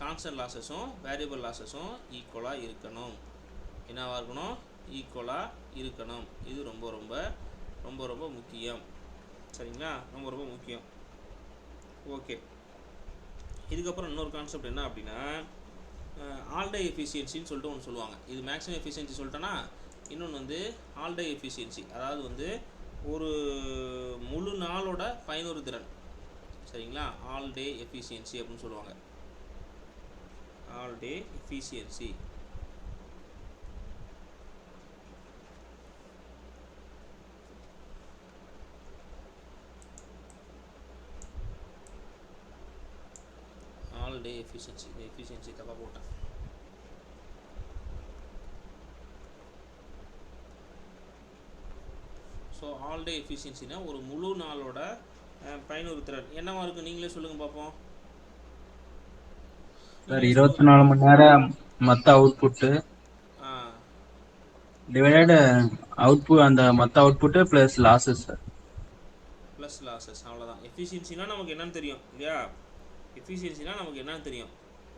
கான்ஸ்டன்ட் லாஸஸும் வேரியபிள் லாஸஸும் ஈக்குவலாக இருக்கணும். என்னவாக இருக்கணும்? ஈக்குவலாக இருக்கணும். இது ரொம்ப முக்கியம். சரிங்களா? ரொம்ப முக்கியம். ஓகே. இதுக்கப்புறம் இன்னொரு கான்செப்ட் என்ன அப்படின்னா ஆல் டே எஃபிஷியன்சின்னு சொல்லிட்டு ஒன்று சொல்லுவாங்க. இது மேக்ஸிமம் எஃபிஷியன்சி சொல்லிட்டேன்னா இன்னொன்று வந்து ஆல் டே எஃபிஷியன்சி, அதாவது வந்து ஒரு முழு நாளோட பயனுறு திறன். சரிங்களா? ஆல் டே எஃபிஷியன்சி அப்படின்னு சொல்லுவாங்க. All day efficiency. All day efficiency தப்பாக போட்டேன். ஸோ ஆல் டே எஃபிஷியன்சினா ஒரு முழு நாளோட பயனுறு திறன் என்னவா இருக்கு? நீங்களே சொல்லுங்கள் பார்ப்போம். சார் 24 மணி நேரம் மொத்த அவுட்புட்டு டிவைடட் அவுட்புட், அந்த மொத்த output plus losses sir. Plus losses, அவ்வளோதான். எஃபிஷியன்சினா நமக்கு என்னன்னு தெரியும் இல்லையா? எஃபிஷியன்சினா நமக்கு என்னன்னு தெரியும்?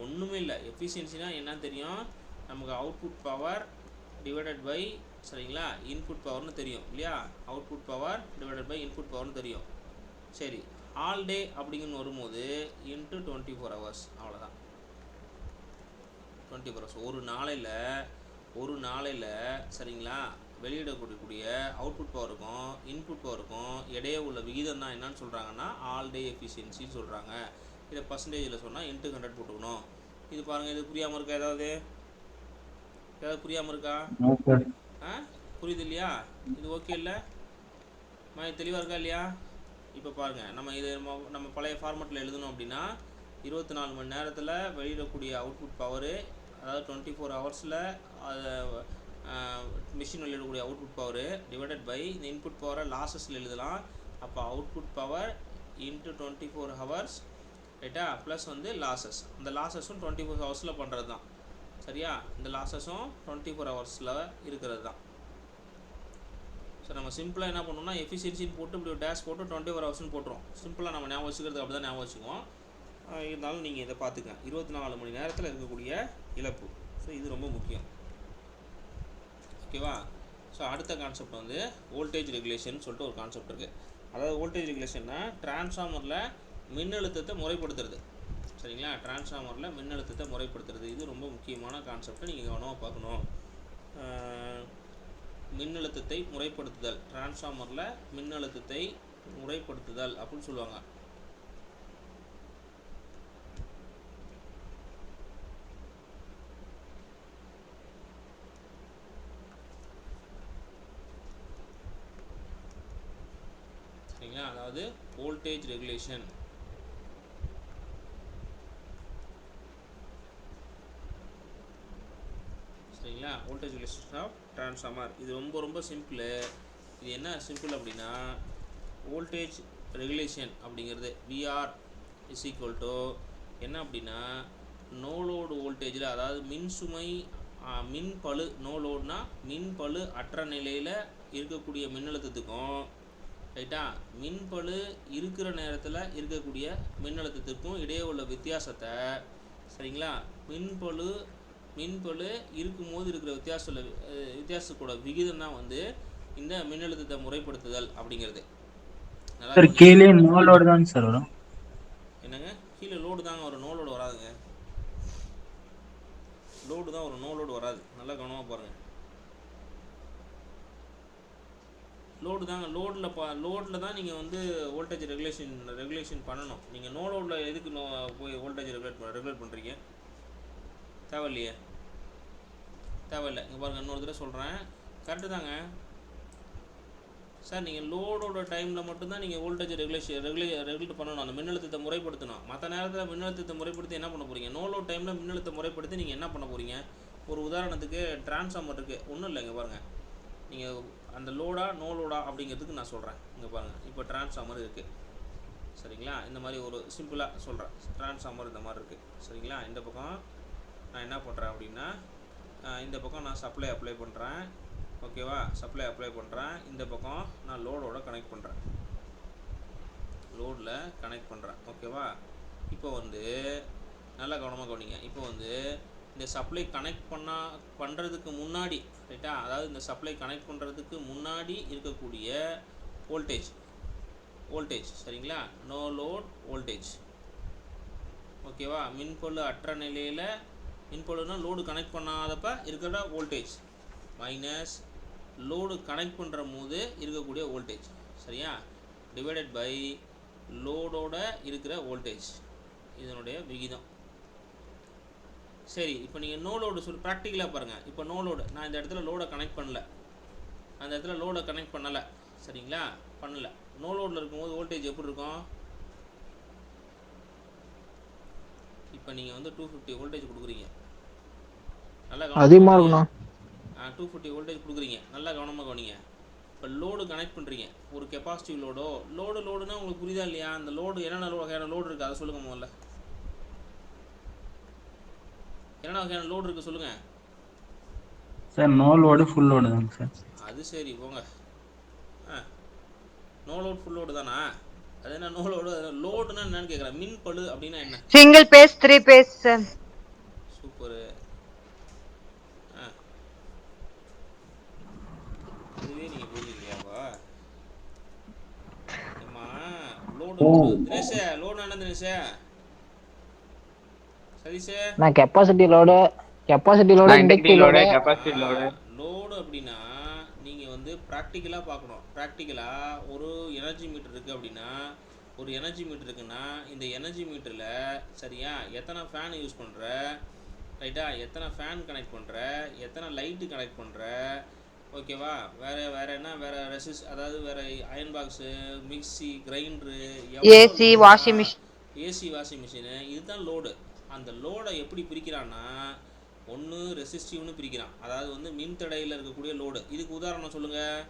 ஒன்றுமே இல்லை. எஃபிஷியன்சினா என்னன்னு தெரியும்? நமக்கு அவுட்புட் பவர் டிவைடட் பை, சரிங்களா, இன்புட் பவர்னு தெரியும் இல்லையா? Output power divided by input பவர்னு தெரியும். சரி, ஆல் டே அப்படிங்கன்னு வரும்போது இன்ட்டு 24 ஹவர்ஸ், அவ்வளோதான். 24 ஹவர்ஸ். ஒரு நாளையில் சரிங்களா வெளியிடக்கூடிய அவுட்புட் பவருக்கும் இன்புட் பவருக்கும் இடையே உள்ள விகிதம் தான் என்னன்னு சொல்கிறாங்கன்னா ஆல் டே எஃபிஷியன்சின்னு சொல்கிறாங்க. இதை பர்சன்டேஜில் சொன்னால் இன்ட்டு 100 போட்டுக்கணும். இது பாருங்கள், இது புரியாமல் இருக்கா? ஏதாவது புரியாமல் இருக்கா? புரியுது இல்லையா? இது ஓகே இல்லை? தெளிவாக இருக்கா இல்லையா? இப்போ பாருங்கள், நம்ம பழைய ஃபார்மெட்டில் எழுதணும் அப்படின்னா 24 மணி நேரத்தில் வெளியிடக்கூடிய அவுட்புட் பவரு, அதாவது 24 ஹவர்ஸில் மிஷின் வெளியிடக்கூடிய அவுட்புட் பவரு டிவைடட் பை இந்த இன்புட் பவரை லாஸஸில் எழுதலாம். அப்போ அவுட்புட் பவர் இன்ட்டு 24 ஹவர்ஸ், ரைட்டா, ப்ளஸ் வந்து லாஸஸ். இந்த லாஸஸும் 24 ஹவர்ஸில் பண்ணுறது தான். சரியா? இந்த லாஸஸும் 24 ஹவர்ஸில் இருக்கிறது தான். ஸோ நம்ம சிம்பிளாக என்ன பண்ணோம்னா எஃபிஷியன்சின்னு போட்டு இப்படி ஒரு டேஷ் போட்டு 24 ஹவர்ஸ்னு போட்டுரும். சிம்பிளாக நம்ம ஞாபகம் வச்சுக்கிறது அப்படி தான் ஞாபகம் வச்சுக்குவோம். இருந்தாலும் நீங்கள் இதை பார்த்துக்கங்க, 24 மணி நேரத்தில் இருக்கக்கூடிய இழப்பு. ஸோ இது ரொம்ப முக்கியம். ஓகேவா? ஸோ அடுத்த கான்செப்ட் வந்து வோல்டேஜ் ரெகுலேஷன் சொல்லிட்டு ஒரு கான்செப்ட் இருக்குது. அதாவது வோல்டேஜ் ரெகுலேஷன்னா டிரான்ஸ்ஃபார்மரில் மின்னழுத்தத்தை முறைப்படுத்துறது. சரிங்களா? டிரான்ஸ்ஃபார்மரில் மின்னழுத்தத்தை முறைப்படுத்துறது. இது ரொம்ப முக்கியமான கான்செப்டை நீங்கள் கவனமாக பார்க்கணும். மின்னழுத்தத்தை முறைப்படுத்துதல், டிரான்ஸ்ஃபார்மரில் மின்னழுத்தத்தை முறைப்படுத்துதல் அப்படின்னு சொல்லுவாங்க. சரிங்களா. அதாவது வோல்டேஜ் ரெகுலேஷன். சரிங்களா. Voltage regulation of transformer. இது ரொம்ப ரொம்ப சிம்பிள். இது என்ன சிம்பிள் அப்படின்னா, வோல்டேஜ் ரெகுலேஷன் அப்படிங்கிறது விஆர் இஸ் ஈக்குவல் டு என்ன அப்படின்னா, நோ லோடு வோல்டேஜில், அதாவது மின் சுமை மின் பளு, நோ லோடுனா மின் பளு அற்ற நிலையில் இருக்கக்கூடிய மின்னழுத்தத்துக்கும், ரைட்டா, மின் பளு இருக்கிற நேரத்தில் இருக்கக்கூடிய மின்னழுத்தத்துக்கும் இடையே உள்ள வித்தியாசத்தை, சரிங்களா, மின் பளு இருக்கும்போது இருக்கிற வித்தியாசத்தோட விகிதம் தான் வந்து இந்த மின்னழுத்தத்தை முறைப்படுத்துதல் அப்படிங்கிறது. சார் கீழே நோ லோடு தான் சார் வரும். என்னங்க, கீழே லோடு தாங்க வரும், நோ லோடு வராதுங்க. லோடு தான் வரும், நோ லோடு வராது. நல்லா கவனமாக பாருங்கள். லோடு தாங்க, லோடில் தான் நீங்கள் வந்து வோல்டேஜ் ரெகுலேஷன் பண்ணணும். நீங்கள் நோ லோடில் எதுக்கு போய் வோல்டேஜ் ரெகுலேட் பண்ணுறீங்க? தேவையில்லையே, தேவையில்லை. இங்கே பாருங்கள், இன்னொரு தடவை சொல்கிறேன், கரெக்டு தாங்க சார். நீங்கள் லோடோட டைமில் மட்டும்தான் நீங்கள் வோல்டேஜ் ரெகுலேட் பண்ணணும், அந்த மின்னழுத்தத்தை முறைப்படுத்தணும். மற்ற நேரத்தில் மின்னழுத்தத்தை முறைப்படுத்தி என்ன பண்ண போகிறீங்க? நோ லோட் டைமில் மின்னழுத்தத்தை முறைப்படுத்தி நீங்கள் என்ன பண்ண போகிறீங்க? ஒரு உதாரணத்துக்கு டிரான்ஸ்ஃபார்மர் இருக்குது, ஒன்றும் இல்லை. இங்கே பாருங்கள், நீங்கள் அந்த லோடா நோ லோடா அப்படிங்கிறதுக்கு நான் சொல்கிறேன். இங்கே பாருங்கள், இப்போ டிரான்ஸ்ஃபார்மர் இருக்குது, சரிங்களா. இந்த மாதிரி ஒரு சிம்பிளாக சொல்கிறேன், டிரான்ஸ்ஃபார்மர் இந்த மாதிரி இருக்குது, சரிங்களா. இந்த பக்கம் நான் என்ன பண்ணுறேன் அப்படின்னா, இந்த பக்கம் நான் சப்ளை அப்ளை பண்ணுறேன், ஓகேவா. சப்ளை அப்ளை பண்ணுறேன். இந்த பக்கம் நான் லோடோட கனெக்ட் பண்ணுறேன், லோடில் கனெக்ட் பண்ணுறேன், ஓகேவா. இப்போ வந்து நல்லா கவனமாக கவனிங்க. இப்போ வந்து இந்த சப்ளை கனெக்ட் பண்ணுறதுக்கு முன்னாடி, ரைட்டா, அதாவது இந்த சப்ளை கனெக்ட் பண்ணுறதுக்கு முன்னாடி இருக்கக்கூடிய வோல்டேஜ், சரிங்களா, நோ லோட் வோல்டேஜ், ஓகேவா. மின்பொழு அற்ற நிலையில், மின்பொழுனா லோடு கனெக்ட் பண்ணாதப்ப இருக்கிற வோல்டேஜ், மைனஸ் லோடு கனெக்ட் பண்ணுற போது இருக்கக்கூடிய வோல்டேஜ், சரியா, டிவைடட் பை லோடோட இருக்கிற வோல்டேஜ், இதனுடைய விகிதம். சரி, இப்போ நீங்கள் நோ லோடு ப்ராக்டிக்கலாக பாருங்கள். இப்போ நோ லோடு, நான் இந்த இடத்துல லோடை கனெக்ட் பண்ணல, அந்த இடத்துல லோடை கனெக்ட் பண்ணலை, சரிங்களா, பண்ணலை. நோ லோடில் இருக்கும்போது வோல்டேஜ் எப்படி இருக்கும்? இப்போ நீங்கள் வந்து 250 வோல்டேஜ் கொடுக்குறீங்க, நல்லா அதிகமாக இருக்குண்ணா. 250 வோல்டேஜ் கொடுக்குறீங்க, நல்லா கவனமாக கவனிங்க. இப்போ லோடு கனெக்ட் பண்ணுறீங்க, ஒரு கெப்பாசிட்டிவ் லோடுனா உங்களுக்கு புரியுதா இல்லையா? அந்த லோடு என்னென்ன வகையான லோடு இருக்குது அதை சொல்லுங்கள் முதல்ல. என்னென்ன வகையான லோடு இருக்குது சொல்லுங்கள் sir. No load full load தாங்க சார். அது சரி போங்க. நோ லோட் ஃபுல் லோடு தானா? அது என்ன நோ லோடு? லோடுனா என்னன்னு கேட்குறேன். மின் பளு அப்படின்னா என்ன? Single phase 3 phase sir. Super. இதுவே நீங்கள் புரிஞ்சுக்கலையாப்பா? ஏம்மா லோடு தினேஷே, லோடுனா என்ன தினேஷே? சதீஷே, நான் capacity load, inductive load. Load அப்படின்னா நீங்கள் வந்து ப்ராக்டிக்கலாக பார்க்கணும். ப்ராக்டிக்கலாக ஒரு எனர்ஜி மீட்டர் இருக்குது அப்படின்னா, ஒரு எனர்ஜி மீட்டர் இருக்குன்னா, இந்த எனர்ஜி மீட்டரில் சரியா எத்தனை ஃபேன் யூஸ் பண்ணுற, ரைட்டா, எத்தனை ஃபேன் கனெக்ட் பண்ணுற, எத்தனை லைட்டு கனெக்ட் பண்ணுற, ஓகேவா. வேறு என்ன, வேறு அதாவது வேறு iron box, mixie, grinder, AC washing machine, இதுதான் லோடு. அந்த லோடை எப்படி பிரிக்கிறான்னா, ஒன்று ரெசிஸ்டிவ்னு பிரிக்கிறான், அதாவது வந்து மின்தடையில் இருக்கக்கூடிய லோடு. இதுக்கு உதாரணம் சொல்லுங்கள்,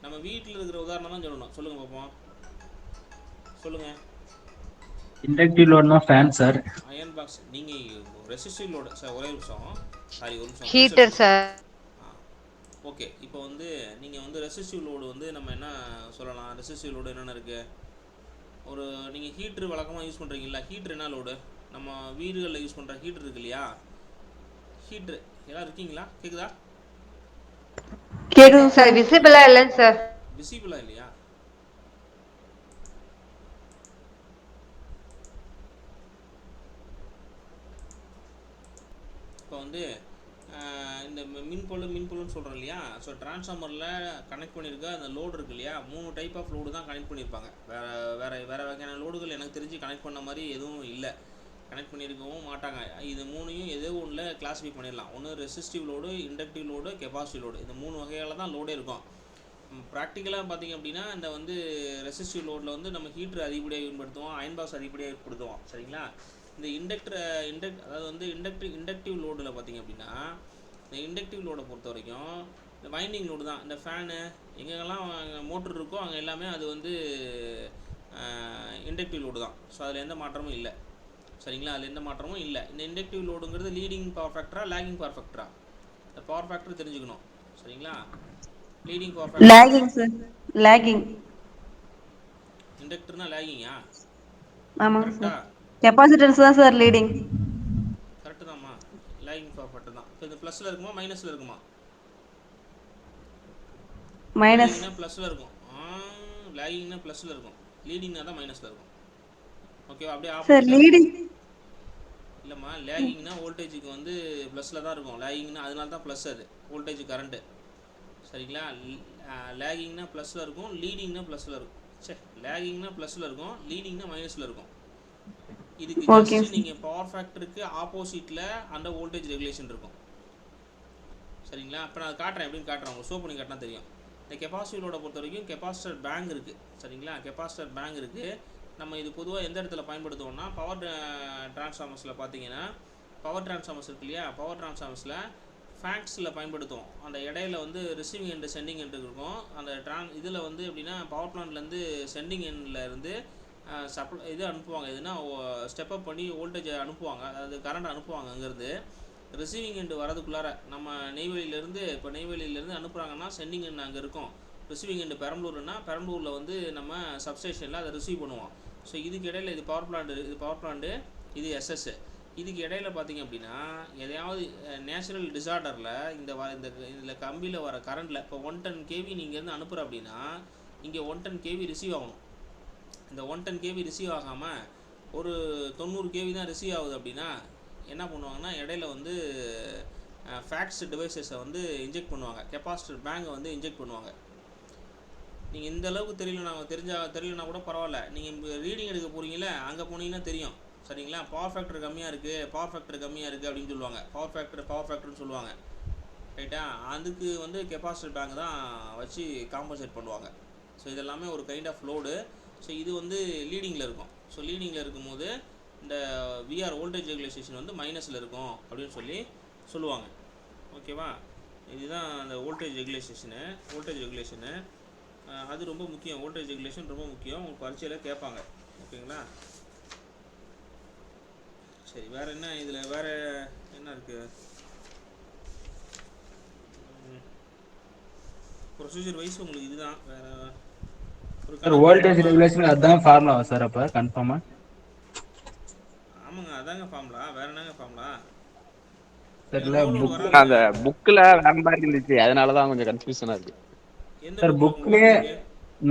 நம்ம வீட்டில் இருக்கிற உதாரணம் தான் சொல்லணும். சொல்லுங்கள் பார்ப்போம், சொல்லுங்கள். இண்டக்டிவ் லோடுனா ஃபேன் சார். Iron box. நீங்கள் ரெசிஸ்டிவ் லோடு சார், ஒரே நிமிஷம், சாரி ஒரு நிமிஷம். Heater sir. ஓகே, இப்போ வந்து நீங்கள் வந்து ரெசிஸ்டிவ் லோடு வந்து நம்ம என்ன சொல்லலாம்? ரெசிஸ்டிவ் லோடு என்னென்ன இருக்குது? ஒரு நீங்கள் ஹீட்ரு வழக்கமாக யூஸ் பண்ணுறீங்களா? ஹீட்ரு என்ன லோடு? நம்ம வீடுகளில் யூஸ் பண்ணுற ஹீட்ரு இருக்கு இல்லையா? ஹீட்ரு எல்லாம் இருக்கீங்களா? கேட்குதா? கேக்குது சார். விசிபிளா இல்லைங்க சார். விசிபிளா இல்லையா? இப்போ வந்து இந்த மின்பொழுன்னு சொல்கிறோம் இல்லையா? ஸோ டிரான்ஸ்ஃபார்மரில் கனெக்ட் பண்ணியிருக்க அந்த லோடு இருக்குது இல்லையா? 3 டைப் ஆஃப் லோடு தான் கனெக்ட் பண்ணியிருப்பாங்க. வேறு வகையான லோடுகள் எனக்கு தெரிஞ்சு கனெக்ட் பண்ண மாதிரி எதுவும் இல்லை, கனெக்ட் பண்ணியிருக்கவும் மாட்டாங்க. இது 3ஐயும் ஏதோ ஒன்றில் கிளாஸிஃபை பண்ணிடலாம். ஒன்று resistive load, inductive load, capacitive load. இந்த 3 வகையில் தான் லோடே இருக்கும். ப்ராக்டிக்கலாக பார்த்தீங்க அப்படின்னா இந்த வந்து ரெசிஸ்டிவ் லோடில் வந்து நம்ம ஹீட்ரு அதிகப்படியாக பயன்படுத்துவோம், அயன் பாக்ஸ் அதிகப்படியாக ஏற்படுத்துவோம். சரிங்களா? இந்த அதாவது வந்து இண்டக்டிவ் லோடில் பார்த்தீங்க அப்படின்னா இந்த இண்டக்டிவ் லோடை பொறுத்த வரைக்கும் இந்த வைண்டிங் லோடு தான். இந்த ஃபேனு எங்கெங்கெல்லாம் மோட்ரு இருக்கோ அங்கே எல்லாமே அது வந்து இண்டக்டிவ் லோடு தான். ஸோ அதில் எந்த மாற்றமும் இல்லை. சரிங்களா? அதில் எந்த மாற்றமும் இல்லை. இந்த இண்டக்டிவ் லோடுங்கிறது லீடிங் பவர் ஃபேக்டரா லேகிங் பவர் ஃபேக்டரா? இந்த பவர் ஃபேக்டர் தெரிஞ்சுக்கணும். சரிங்களா? Leading power factor lagging sir, lagging. இண்டக்டர்னா லேகிங்கா? ஆமாங்க கரெக்டா? சார். கெப்பாசிட்டன்ஸ் தான் சார் லீடிங். கரெக்டு தான்மா, லேகிங் பவர் ஃபேக்டர் தான். இப்போ இது ப்ளஸில் இருக்குமா மைனஸில் இருக்குமா? மைனஸ். லேகிங்னா ப்ளஸில் இருக்கும். லேகிங்னா ப்ளஸில் இருக்கும், லீடிங்னா தான் மைனஸில் இருக்கும். ஓகேவா? அப்படியே சார் ஆப்போசிட் லீடிங். இல்லைம்மா, லேகிங்னா வோல்டேஜுக்கு வந்து ப்ளஸில் தான் இருக்கும். லேகிங்னா அதனால தான் ப்ளஸ், அது வோல்டேஜ் கரண்ட்டு. சரிங்களா? லேகிங்னா ப்ளஸில் இருக்கும், லீடிங்னா ப்ளஸில் இருக்கும். சரி, லேகிங்னா ப்ளஸில் இருக்கும், லீடிங்னா மைனஸில் இருக்கும். இதுக்கு ஜஸ்ட் நீங்கள் பவர் ஃபேக்டருக்கு ஆப்போசிட்டில் அந்த வோல்டேஜ் ரெகுலேஷன் இருக்கும். சரிங்களா? இப்போ நான் காட்டுறேன், எப்படின்னு காட்டுறேன், உங்களுக்கு ஷோ பண்ணி காட்டினா தெரியும். இந்த கெப்பாசிட்டியோட பொறுத்த வரைக்கும் கெப்பாசிட்டர் பேங்க் இருக்குது. சரிங்களா? கெப்பாசிட்டர் பேங்க் இருக்குது. நம்ம இது பொதுவாக எந்த இடத்துல பயன்படுத்துவோம்னா பவர் டிரான்ஸ்ஃபார்மர்ஸில் பார்த்தீங்கன்னா பவர் டிரான்ஸ்ஃபார்மர்ஸ் இருக்கு இல்லையா, பவர் டிரான்ஸ்ஃபார்மர்ஸில் ஃபேக்ட்ஸில் பயன்படுத்துவோம். அந்த இடையில வந்து ரிசீவிங் எண்டு சென்டிங் எண்டு இருக்கும். அந்த இதில் வந்து எப்படின்னா பவர் பிளான்ட்லேருந்து சென்டிங் எண்டில் இருந்து இது அனுப்புவாங்க. எதுனா ஸ்டெப் அப் பண்ணி வோல்டேஜ் அனுப்புவாங்க, அதாவது கரண்ட் அனுப்புவாங்க. அங்கேருந்து ரிசீவிங் எண்டு வரதுக்குள்ளார நம்ம நெய்வேலியிலேருந்து அனுப்புகிறாங்கன்னா சென்டிங் எண்டு அங்கே இருக்கும். ரிசீவிங் எண்டு பெரம்பலூர்னா பெரம்பலூரில் வந்து நம்ம சப்ஸ்டேஷனில் அதை ரிசீவ் பண்ணுவோம். ஸோ இதுக்கு இடையில இது பவர் பிளான்ட்டு, இது எஸ்எஸ். இதுக்கு இடையில பார்த்தீங்க அப்படின்னா எதையாவது நேச்சுரல் டிசார்டரில் இதில் கம்பியில் வர கரண்டில் இப்போ 110 kV நீங்கள் இருந்து அனுப்புகிற அப்படின்னா இங்கே 110 kV ரிசீவ் ஆகணும். இந்த 110 kV ரிசீவ் ஆகாமல் ஒரு 90 kV தான் ரிசீவ் ஆகுது அப்படின்னா என்ன பண்ணுவாங்கன்னா இடையில வந்து ஃபேக்ட்ஸ் டிவைசஸை வந்து இன்ஜெக்ட் பண்ணுவாங்க, கெப்பாசிட்டர் பேங்கை வந்து இன்ஜெக்ட் பண்ணுவாங்க. நீங்கள் இந்த அளவுக்கு தெரியலனா கூட பரவாயில்ல, நீங்கள் ரீடிங் எடுக்க போகிறீங்களே அங்கே போனீங்கன்னா தெரியும். சரிங்களா? பவர் ஃபேக்டர் கம்மியாக இருக்குது அப்படின்னு சொல்லுவாங்க. பவர் ஃபேக்டர்னு சொல்லுவாங்க. ரைட்டா? அதுக்கு வந்து கெப்பாசிட்டர் பேங்க் தான் வச்சு காம்பன்சேட் பண்ணுவாங்க. ஸோ இதெல்லாமே ஒரு கைண்ட் ஆஃப் லோடு. ஸோ இது வந்து லீடிங்கில் இருக்கும். ஸோ லீடிங்கில் இருக்கும்போது இந்த விஆர் வோல்டேஜ் ரெகுலேஷன் வந்து மைனஸில் இருக்கும் அப்படின்னு சொல்லுவாங்க. ஓகேவா? இதுதான் அந்த வோல்டேஜ் ரெகுலேஷனு. அது ரொம்ப முக்கியம். வோல்டேஜ் ரெகுலேஷன் ரொம்ப முக்கியம். உங்களுக்கு பரீட்சையில் கேட்பாங்க. ஓகேங்களா? சரி, வேறு என்ன இதில் வேறு என்ன இருக்குது? ப்ரொசீஜர் வைஸ் உங்களுக்கு இதுதான். வேறு ஒரு வோல்டேஜ் ரெகுலேஷன் அதான் ஃபார்முலா சார்? அப்போ கன்ஃபார்மா? ஆமாங்க, அதாங்க ஃபார்முலா. வேறு என்னங்க ஃபார்முலா? அந்த புக்ல வேற மாதிரி இருந்துச்சு, அதனாலதான் கொஞ்சம் கன்ஃபியூஷனா இருக்கு. சார் புக்லயே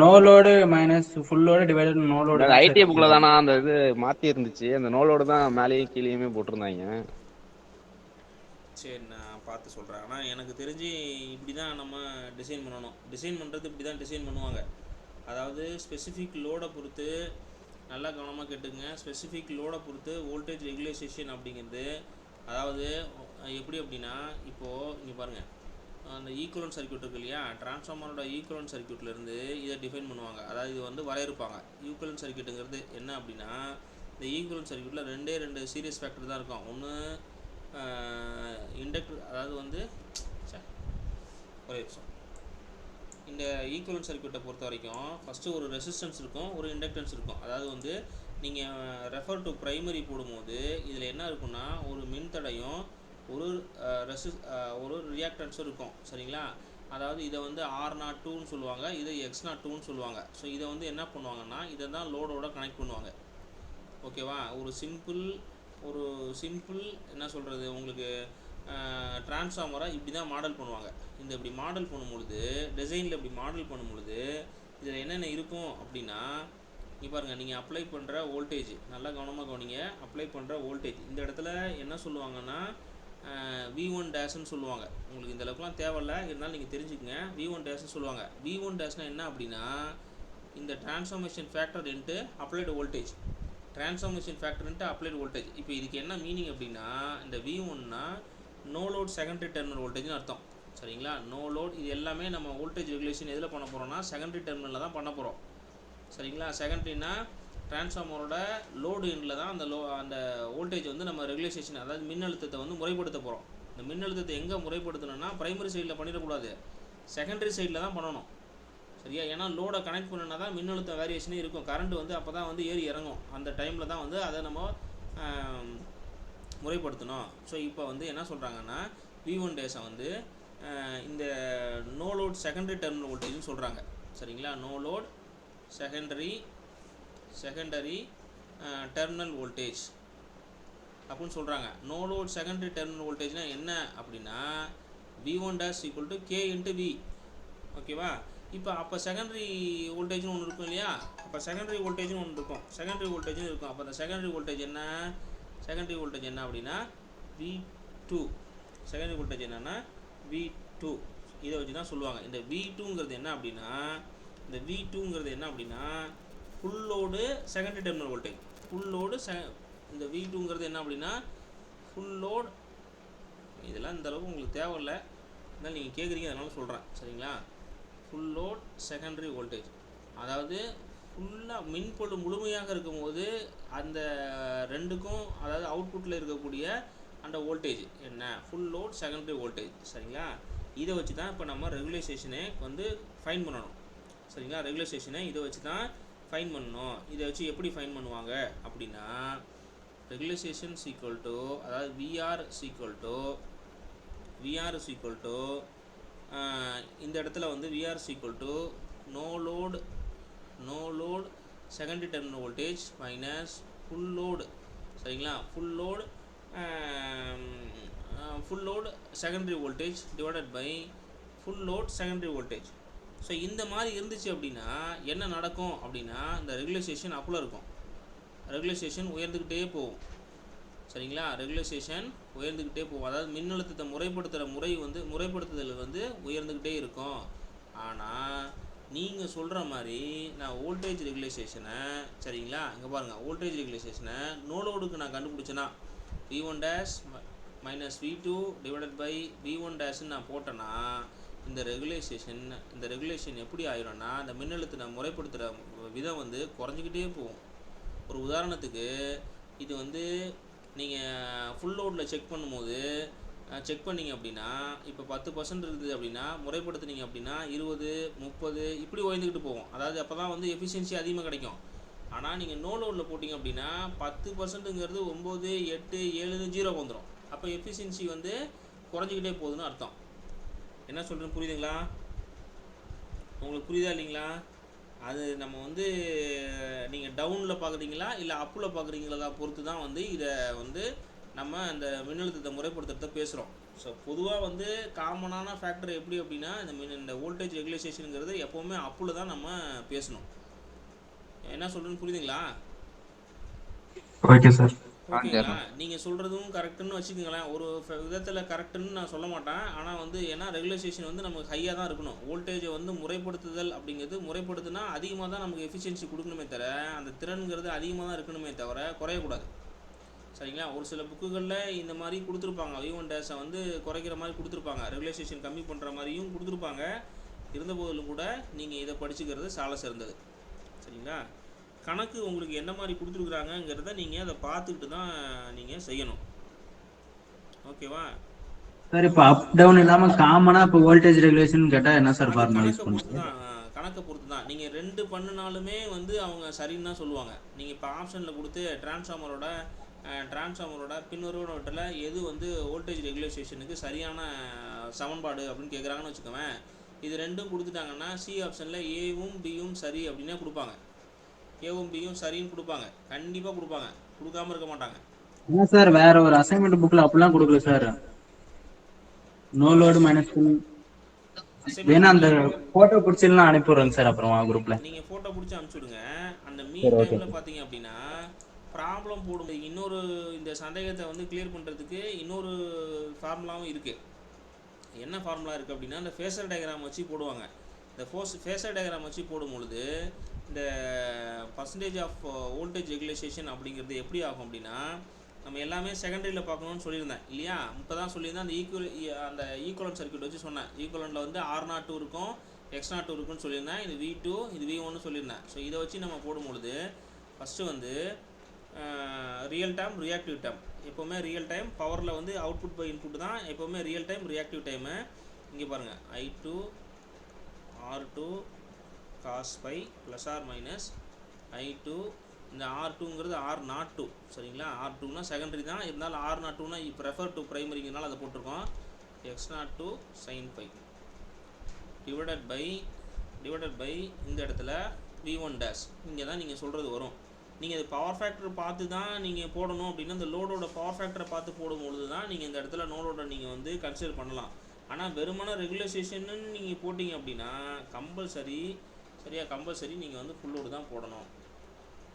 no load minus full load divided no load. அந்த ஐடி புக்ல தானா அந்த இது மாத்தி இருந்துச்சு, அந்த நோ லோடு தான் மேலேயும் கீழேயுமே போட்டிருந்தாங்க. சரி, நான் பார்த்து சொல்கிறேன். ஆனால் எனக்கு தெரிஞ்சு இப்படி தான் நம்ம டிசைன் பண்ணணும். டிசைன் பண்ணுறது இப்படி தான் டிசைன் பண்ணுவாங்க. அதாவது ஸ்பெசிஃபிக் லோடை பொறுத்து, நல்லா கவனமாக கேட்டுங்க, ஸ்பெசிஃபிக் லோடை பொறுத்து வோல்டேஜ் ரெகுலேஷன் அப்படிங்கிறது. அதாவது எப்படி அப்படின்னா இப்போது இங்கே பாருங்கள், அந்த ஈக்குவலன்ட் சர்க்யூட் இருக்கு இல்லையா, டிரான்ஸ்ஃபார்மரோட ஈக்குவலன்ட் சர்க்யூட்லேருந்து இதை டிஃபைன் பண்ணுவாங்க. அதாவது இது வந்து வரையறுப்பாங்க. ஈக்குவலன்ட் சர்க்யூட்டுங்கிறது என்ன அப்படின்னா, இந்த ஈக்குவலன்ட் சர்க்யூட்டில் ரெண்டு சீரியஸ் ஃபேக்டர் தான் இருக்கும். ஒன்று இண்டக்டர், அதாவது வந்து ஒரே நிமிஷம். இந்த ஈக்குவலன்ட் சர்க்யூட்டை பொறுத்த வரைக்கும் ஃபஸ்ட்டு ஒரு ரெசிஸ்டன்ஸ் இருக்கும், ஒரு இண்டக்டன்ஸ் இருக்கும். அதாவது வந்து நீங்கள் ரெஃபர் டு ப்ரைமரி போடும்போது இதில் என்ன இருக்குன்னா ஒரு மின்தடையும் ஒரு ரியாக்டன்ஸும் இருக்கும். சரிங்களா? அதாவது இதை வந்து R02ன்னு சொல்லுவாங்க, இதை X02ன்னு சொல்லுவாங்க. ஸோ இதை வந்து என்ன பண்ணுவாங்கன்னா இதை தான் லோடோட கனெக்ட் பண்ணுவாங்க. ஓகேவா? ஒரு சிம்பிள் என்ன சொல்கிறது உங்களுக்கு, டிரான்ஸ்ஃபார்மரை இப்படி தான் மாடல் பண்ணுவாங்க. இப்படி மாடல் பண்ணும்பொழுது, டிசைனில் இப்படி மாடல் பண்ணும்பொழுது இதில் என்னென்ன இருக்கும் அப்படின்னா, இங்கே பாருங்கள், நீங்கள் அப்ளை பண்ணுற வோல்டேஜ் நல்லா கவனமாக கவனிங்க. அப்ளை பண்ணுற வோல்டேஜ் இந்த இடத்துல என்ன சொல்லுவாங்கன்னா V1 டேஷ்ன்னு சொல்லுவாங்க. உங்களுக்கு இந்த அளவுக்குலாம் தேவையில்லை, இருந்தாலும் நீங்கள் தெரிஞ்சுக்கங்க. V1 டேஷ்ன்னு சொல்லுவாங்க. V1 டேஷ்னால் என்ன அப்படின்னா இந்த transformation factor into applied voltage. இப்போ இதுக்கு என்ன மீனிங் அப்படின்னா, இந்த V1னா நோ லோட் செகண்டரி டெர்மினல் வோல்டேஜ்னு அர்த்தம். சரிங்களா. நோ லோட் இது எல்லாமே நம்ம வோல்டேஜ் ரெகுலேஷன் எதில் பண்ண போகிறோம்னா செகண்டரி டெர்மினலில் தான் பண்ண போகிறோம். சரிங்களா. செகண்டரினா டிரான்ஸ்ஃபார்மரோட லோடு எண்டில் தான் அந்த வோல்டேஜ் வந்து நம்ம ரெகுலேஷன் அதாவது மின்னழுத்தத்தை வந்து முறைப்படுத்த போகிறோம். இந்த மின்னழுத்தத்தை எங்கே முறைப்படுத்தணும்னா பிரைமரி சைடில் பண்ணிடக்கூடாது, செகண்டரி சைடில் தான் பண்ணணும். சரியா. ஏன்னா லோடை கனெக்ட் பண்ணனா தான் மின்னழுத்த வேரியேஷனே இருக்கும். கரண்ட் வந்து அப்போ தான் வந்து ஏறி இறங்கும். அந்த டைமில் தான் வந்து அதை நம்ம முறைப்படுத்தணும். ஸோ இப்போ வந்து என்ன சொல்கிறாங்கன்னா V1 டேஸை வந்து இந்த நோ லோட் செகண்டரி டெர்மினல் வோல்டேஜ்னு சொல்கிறாங்க. சரிங்களா. No load secondary terminal voltage அப்படின்னு சொல்கிறாங்க. நோ லோட் செகண்டரி டெர்மினல் வோல்டேஜ்னால் என்ன அப்படின்னா V1 dash equal to K into V. ஓகேவா. இப்போ அப்போ செகண்டரி வோல்டேஜ்னு ஒன்று இருக்கும் இல்லையா. அப்போ செகண்டரி வோல்டேஜ்னு ஒன்று இருக்கும், செகண்டரி வோல்டேஜும் இருக்கும். அப்போ அந்த செகண்டரி வோல்டேஜ் என்ன அப்படின்னா V2. செகண்டரி வோல்டேஜ் என்னென்னா V2. இதை வச்சு தான் சொல்லுவாங்க. இந்த V2ங்கிறது என்ன அப்படின்னா full load secondary terminal voltage. Full load இந்த V2ங்கிறது என்ன அப்படின்னா ஃபுல் லோடு. இதெல்லாம் இந்த அளவுக்கு உங்களுக்கு தேவையில்லை, அதனால் நீங்கள் கேட்குறீங்க அதனால சொல்கிறேன். சரிங்களா. ஃபுல் லோட் செகண்டரி வோல்டேஜ் அதாவது ஃபுல்லாக மின்பொழு முழுமையாக இருக்கும்போது அந்த ரெண்டுக்கும் அதாவது அவுட்புட்டில் இருக்கக்கூடிய அந்த வோல்டேஜ் என்ன ஃபுல் லோட் செகண்டரி வோல்டேஜ். சரிங்களா. இதை வச்சு தான் இப்போ நம்ம ரெகுலேஷனை வந்து ஃபைன் பண்ணணும். சரிங்களா. ரெகுலேஷனை இதை வச்சு தான் ஃபைன் பண்ணணும். இதை வச்சு எப்படி ஃபைன் பண்ணுவாங்க அப்படின்னா ரெகுலேஷன் ஈக்குவல் டு அதாவது VR ஈக்குவல் டு இந்த இடத்துல வந்து VR equal to no load secondary terminal voltage minus full load. சரிங்களா. Full load secondary voltage divided by full load secondary voltage. So இந்த மாதிரி இருந்துச்சு அப்படின்னா என்ன நடக்கும் அப்படின்னா இந்த ரெகுலேஷன் அப்பில் இருக்கும், ரெகுலேஷன் உயர்ந்துக்கிட்டே போகும். சரிங்களா. ரெகுலேஷன் உயர்ந்துக்கிட்டே போகும். அதாவது மின்னழுத்தத்தை முறைப்படுத்துதல் வந்து உயர்ந்துக்கிட்டே இருக்கும். ஆனால் நீங்கள் சொல்கிற மாதிரி நான் வோல்டேஜ் ரெகுலேஷனை சரிங்களா இங்கே பாருங்கள் வோல்டேஜ் ரெகுலேஷனை நோ லோடுக்கு நான் கண்டுபிடிச்சேன்னா V1 dash minus V2 divided by V1 டேஷ்ன்னு நான் போட்டேன்னா இந்த ரெகுலேஷன் எப்படி ஆயிரும்னா இந்த மின்னழுத்தத்தை முறைப்படுத்துகிற விதம் வந்து குறைஞ்சிக்கிட்டே போகும். ஒரு உதாரணத்துக்கு இது வந்து நீங்கள் ஃபுல் லோடில் செக் பண்ணிங்க அப்படின்னா இப்போ 10% இருக்குது அப்படின்னா முறைப்படுத்துனீங்க அப்படின்னா 20, 30 இப்படி உயர்ந்துக்கிட்டு போகும். அதாவது அப்போ தான் வந்து எஃபிஷியன்சி அதிகமாக கிடைக்கும். ஆனால் நீங்கள் நோ லோடில் போட்டிங்க அப்படின்னா 10%ங்கிறது 9, 8, 7 0 வந்துடும். அப்போ எஃபிஷியன்சி வந்து குறைஞ்சிக்கிட்டே போகுதுன்னு அர்த்தம். என்ன சொல்கிறேன்னு புரியுதுங்களா? உங்களுக்கு புரியுதா இல்லைங்களா? அது நம்ம வந்து நீங்கள் டவுனில் பார்க்குறீங்களா இல்லை அப்பில் பார்க்குறீங்களா பொறுத்து தான் வந்து இதை வந்து நம்ம அந்த மின்னழுத்தத்தை முறைப்படுத்துறத பேசுகிறோம். ஸோ பொதுவாக வந்து காமனான ஃபேக்டர் எப்படி அப்படின்னா இந்த வோல்டேஜ் ரெகுலேஷனுங்கிறது எப்போவுமே அப்பில் தான் நம்ம பேசணும். என்ன சொல்கிறேன்னு புரியுதுங்களா? Okay sir. ஓகேங்களா. நீங்கள் சொல்கிறதும் கரெக்டுன்னு வச்சுக்கோங்களேன். ஒரு விதத்தில் கரெக்டுன்னு நான் சொல்ல மாட்டேன். ஆனால் வந்து ஏன்னா ரெகுலேஷன் வந்து நமக்கு ஹையாக தான் இருக்கணும். வோல்டேஜை வந்து முறைப்படுத்துதல் அப்படிங்கிறது முறைப்படுத்தினா அதிகமாக தான் நமக்கு எஃபிஷியன்சி கொடுக்கணுமே தவிர அந்த திறன்கிறது அதிகமாக தான் இருக்கணுமே தவிர குறையக்கூடாது. சரிங்களா. ஒரு சில புக்குகளில் இந்த மாதிரி கொடுத்துருப்பாங்க, V1 டேஷை வந்து குறைக்கிற மாதிரி கொடுத்துருப்பாங்க, ரெகுலேஷன் கம்மி பண்ணுற மாதிரியும் கொடுத்துருப்பாங்க. இருந்தபோதிலும் கூட நீங்கள் இதை படிச்சுக்கிறது சால சிறந்தது. சரிங்களா. கணக்கு உங்களுக்கு என்ன மாதிரி கொடுத்துருக்குறாங்கங்கிறத நீங்கள் அதை பார்த்துக்கிட்டு தான் நீங்கள் செய்யணும். ஓகேவா சார். இப்போ அப் டவுன் இல்லாம காமனா இப்போ வோல்டேஜ் ரெகுலேஷன் கேட்டா என்ன சார் ஃபார்முலா யூஸ் பண்ணுவீங்க? கணக்கை பொறுத்து தான். நீங்கள் 2 பண்ணினாலுமே வந்து அவங்க சரின்னு தான் சொல்லுவாங்க. நீங்கள் இப்போ ஆப்ஷனில் கொடுத்து டிரான்ஸ்ஃபார்மரோட பின்வருவனவற்றில் எது வந்து வோல்டேஜ் ரெகுலேஷனுக்கு சரியான சமன்பாடு அப்படின்னு கேட்குறாங்கன்னு வச்சுக்கோவேன். இது 2ம் கொடுத்துட்டாங்கன்னா சி ஆப்ஷனில் ஏவும் பியும் சரி அப்படின்னே கொடுப்பாங்க. ஏவும் பியும் சரின்னு கொடுப்பாங்க, கண்டிப்பாக கொடுப்பாங்க, கொடுக்காம இருக்க மாட்டாங்க. ஏன் சார் வேற ஒரு அசைன்மெண்ட் புக்ல அப்படிலாம் கொடுக்கல சார். நோ லோடு மைனஸ் வேணா அந்த போட்டோ பிடிச்சலாம் அனுப்பிடுறேங்க சார். அப்புறம் குரூப்ல நீங்கள் ஃபோட்டோ பிடிச்சி அனுப்பிச்சுடுங்க. அந்த மீன் டைமில் பார்த்தீங்க அப்படின்னா ப்ராப்ளம் போடும்போது இன்னொரு இந்த சந்தேகத்தை வந்து கிளியர் பண்ணுறதுக்கு இன்னொரு ஃபார்முலாவும் இருக்குது. என்ன ஃபார்முலா இருக்குது அப்படின்னா இந்த ஃபேஸர் டயக்ராம் வச்சு போடுவாங்க. இந்த ஃபேஸர் டயக்ராம் வச்சு போடும்பொழுது இந்த பர்சன்டேஜ் ஆஃப் வோல்டேஜ் ரெகுலேஷன் அப்படிங்கிறது எப்படி ஆகும் அப்படின்னா நம்ம எல்லாமே செகண்டரியில் பார்க்கணும்னு சொல்லியிருந்தேன் இல்லையா? இப்போ தான் சொல்லியிருந்தேன் அந்த ஈக்குவலன்ட் சர்க்யூட் வச்சு சொன்னேன். ஈக்குவலண்ட்டில் வந்து R02 இருக்கும், X02 இருக்குன்னு சொல்லியிருந்தேன். இது V2, இது V1 சொல்லியிருந்தேன். ஸோ இதை வச்சு நம்ம போடும்பொழுது ஃபஸ்ட்டு வந்து ரியல் டைம் ரியாக்டிவ் டைம். எப்போவுமே ரியல் டைம் பவரில் வந்து அவுட்புட் பை இன்புட் தான் எப்போவுமே ரியல் டைம் ரியாக்டிவ் டைமு. இங்கே பாருங்கள், I2 R2 cos phi plus R minus I2. இந்த R2ங்கிறது R02 சரிங்களா? R2னா செகண்டரி தான், இருந்தாலும் R02னா இப்போ ரெஃபர் டு ப்ரைமரிங்கிறனால அதை போட்டிருக்கோம். X02 sin phi divided by இந்த இடத்துல V1 டேஷ். இங்கே தான் நீங்கள் சொல்கிறது வரும். நீங்கள் இது பவர் ஃபேக்டர் பார்த்து தான் நீங்கள் போடணும் அப்படின்னா இந்த லோடோட பவர் ஃபேக்டரை பார்த்து போடும்பொழுது தான் நீங்கள் இந்த இடத்துல நோடோட நீங்கள் வந்து கன்சிடர் பண்ணலாம். ஆனால் வெறுமன ரெகுலேஷன்னு நீங்கள் போட்டிங்க அப்படின்னா கம்பல்சரி நீங்கள் வந்து ஃபுல் லோடு தான் போடணும்.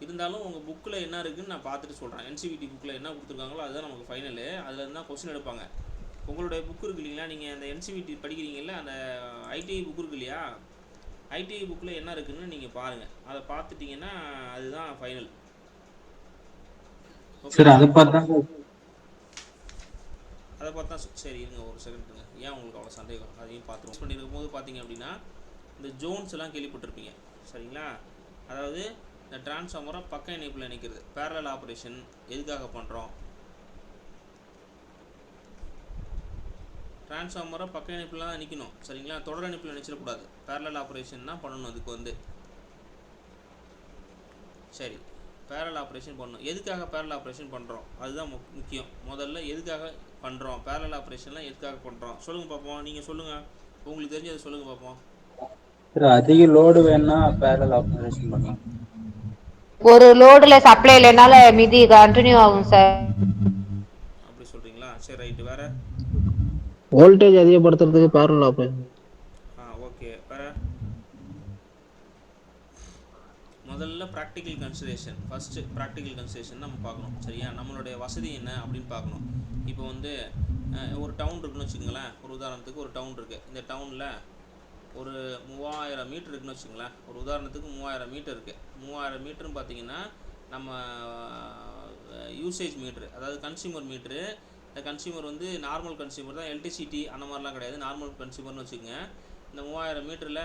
இருந்தாலும் உங்கள் புக்கில் என்ன இருக்குதுன்னு நான் பார்த்துட்டு சொல்கிறேன். NCVT புக்கில் என்ன கொடுத்துருக்காங்களோ அதுதான் நமக்கு ஃபைனலு. அதில் இருந்தால் கொஸ்டின் எடுப்பாங்க. உங்களுடைய புக்கு இருக்கு இல்லைங்களா, நீங்கள் அந்த NCVT படிக்கிறீங்களா, அந்த ITI புக்கு இருக்கு இல்லையா, ITI புக்கில் என்ன இருக்குதுன்னு நீங்கள் பாருங்கள். அதை பார்த்துட்டிங்கன்னா அதுதான் ஃபைனல். சார் அதை பார்த்தா சரி இருங்க ஒரு செகண்டுங்க. ஏன் உங்களுக்கு அவ்வளோ சந்தேகம், அதையும் பார்த்துருவோம். பண்ணியிருக்கும் போது பார்த்தீங்க அப்படின்னா இந்த ஜோன்ஸ் எல்லாம் கேள்விப்பட்டிருப்பீங்க சரிங்களா? அதாவது இந்த டிரான்ஸ்ஃபார்மரை பக்க இணைப்பில் இணைக்கிறது, பேரலல் ஆப்ரேஷன் எதுக்காக பண்ணுறோம்? டிரான்ஸ்ஃபார்மரை பக்க இணைப்பில் தான் நிற்கணும் சரிங்களா? தொடர் இணைப்பில் நினைச்சிடக்கூடாது. பேரலல் ஆப்ரேஷன் தான் பண்ணணும். அதுக்கு வந்து சரி பேரலல் ஆப்ரேஷன் பண்ணணும். எதுக்காக பேரலல் ஆப்ரேஷன் பண்ணுறோம் அதுதான் முக்கியம். முதல்ல எதுக்காக பண்ணுறோம், பேரலல் ஆப்ரேஷன்லாம் எதுக்காக பண்ணுறோம் சொல்லுங்கள் பார்ப்போம். நீங்கள் சொல்லுங்கள், உங்களுக்கு தெரிஞ்சதை சொல்லுங்கள் பார்ப்போம். அதிக லோடு வேணா பேரலல் ஆப்ரேஷன் பண்ணலாம். ஒரு லோடுல சப்ளை இல்லைனால மீதி கண்டினியூ ஆகும் சார். அப்படி சொல்கிறீங்களா? சரி ரைட்டு. வேறு வோல்டேஜ் அதிகப்படுத்துறதுக்கு பேரலல் ஆப்ரேஷன். ஓகே. வேறு முதல்ல practical consideration. First practical consideration நம்ம பார்க்கணும் சரியா? நம்மளுடைய வசதி என்ன அப்படின்னு பார்க்கணும். இப்போ வந்து ஒரு டவுன் இருக்குன்னு வச்சுக்கோங்களேன். ஒரு உதாரணத்துக்கு ஒரு டவுன் இருக்குது. இந்த டவுனில் ஒரு 3000 மீட்டர் இருக்குன்னு வச்சுங்களேன். ஒரு உதாரணத்துக்கு 3000 மீட்டர் இருக்குது. 3000 மீட்டர்னு பார்த்தீங்கன்னா நம்ம யூசேஜ் மீட்ரு, அதாவது கன்சியூமர் மீட்ரு. இந்த கன்சியூமர் வந்து நார்மல் கன்சியூமர் தான், எலக்ட்ரிசிட்டி அந்த மாதிரிலாம் கிடையாது, நார்மல் கன்சியூமர்னு வச்சுக்கோங்க. இந்த 3000 மீட்டரில்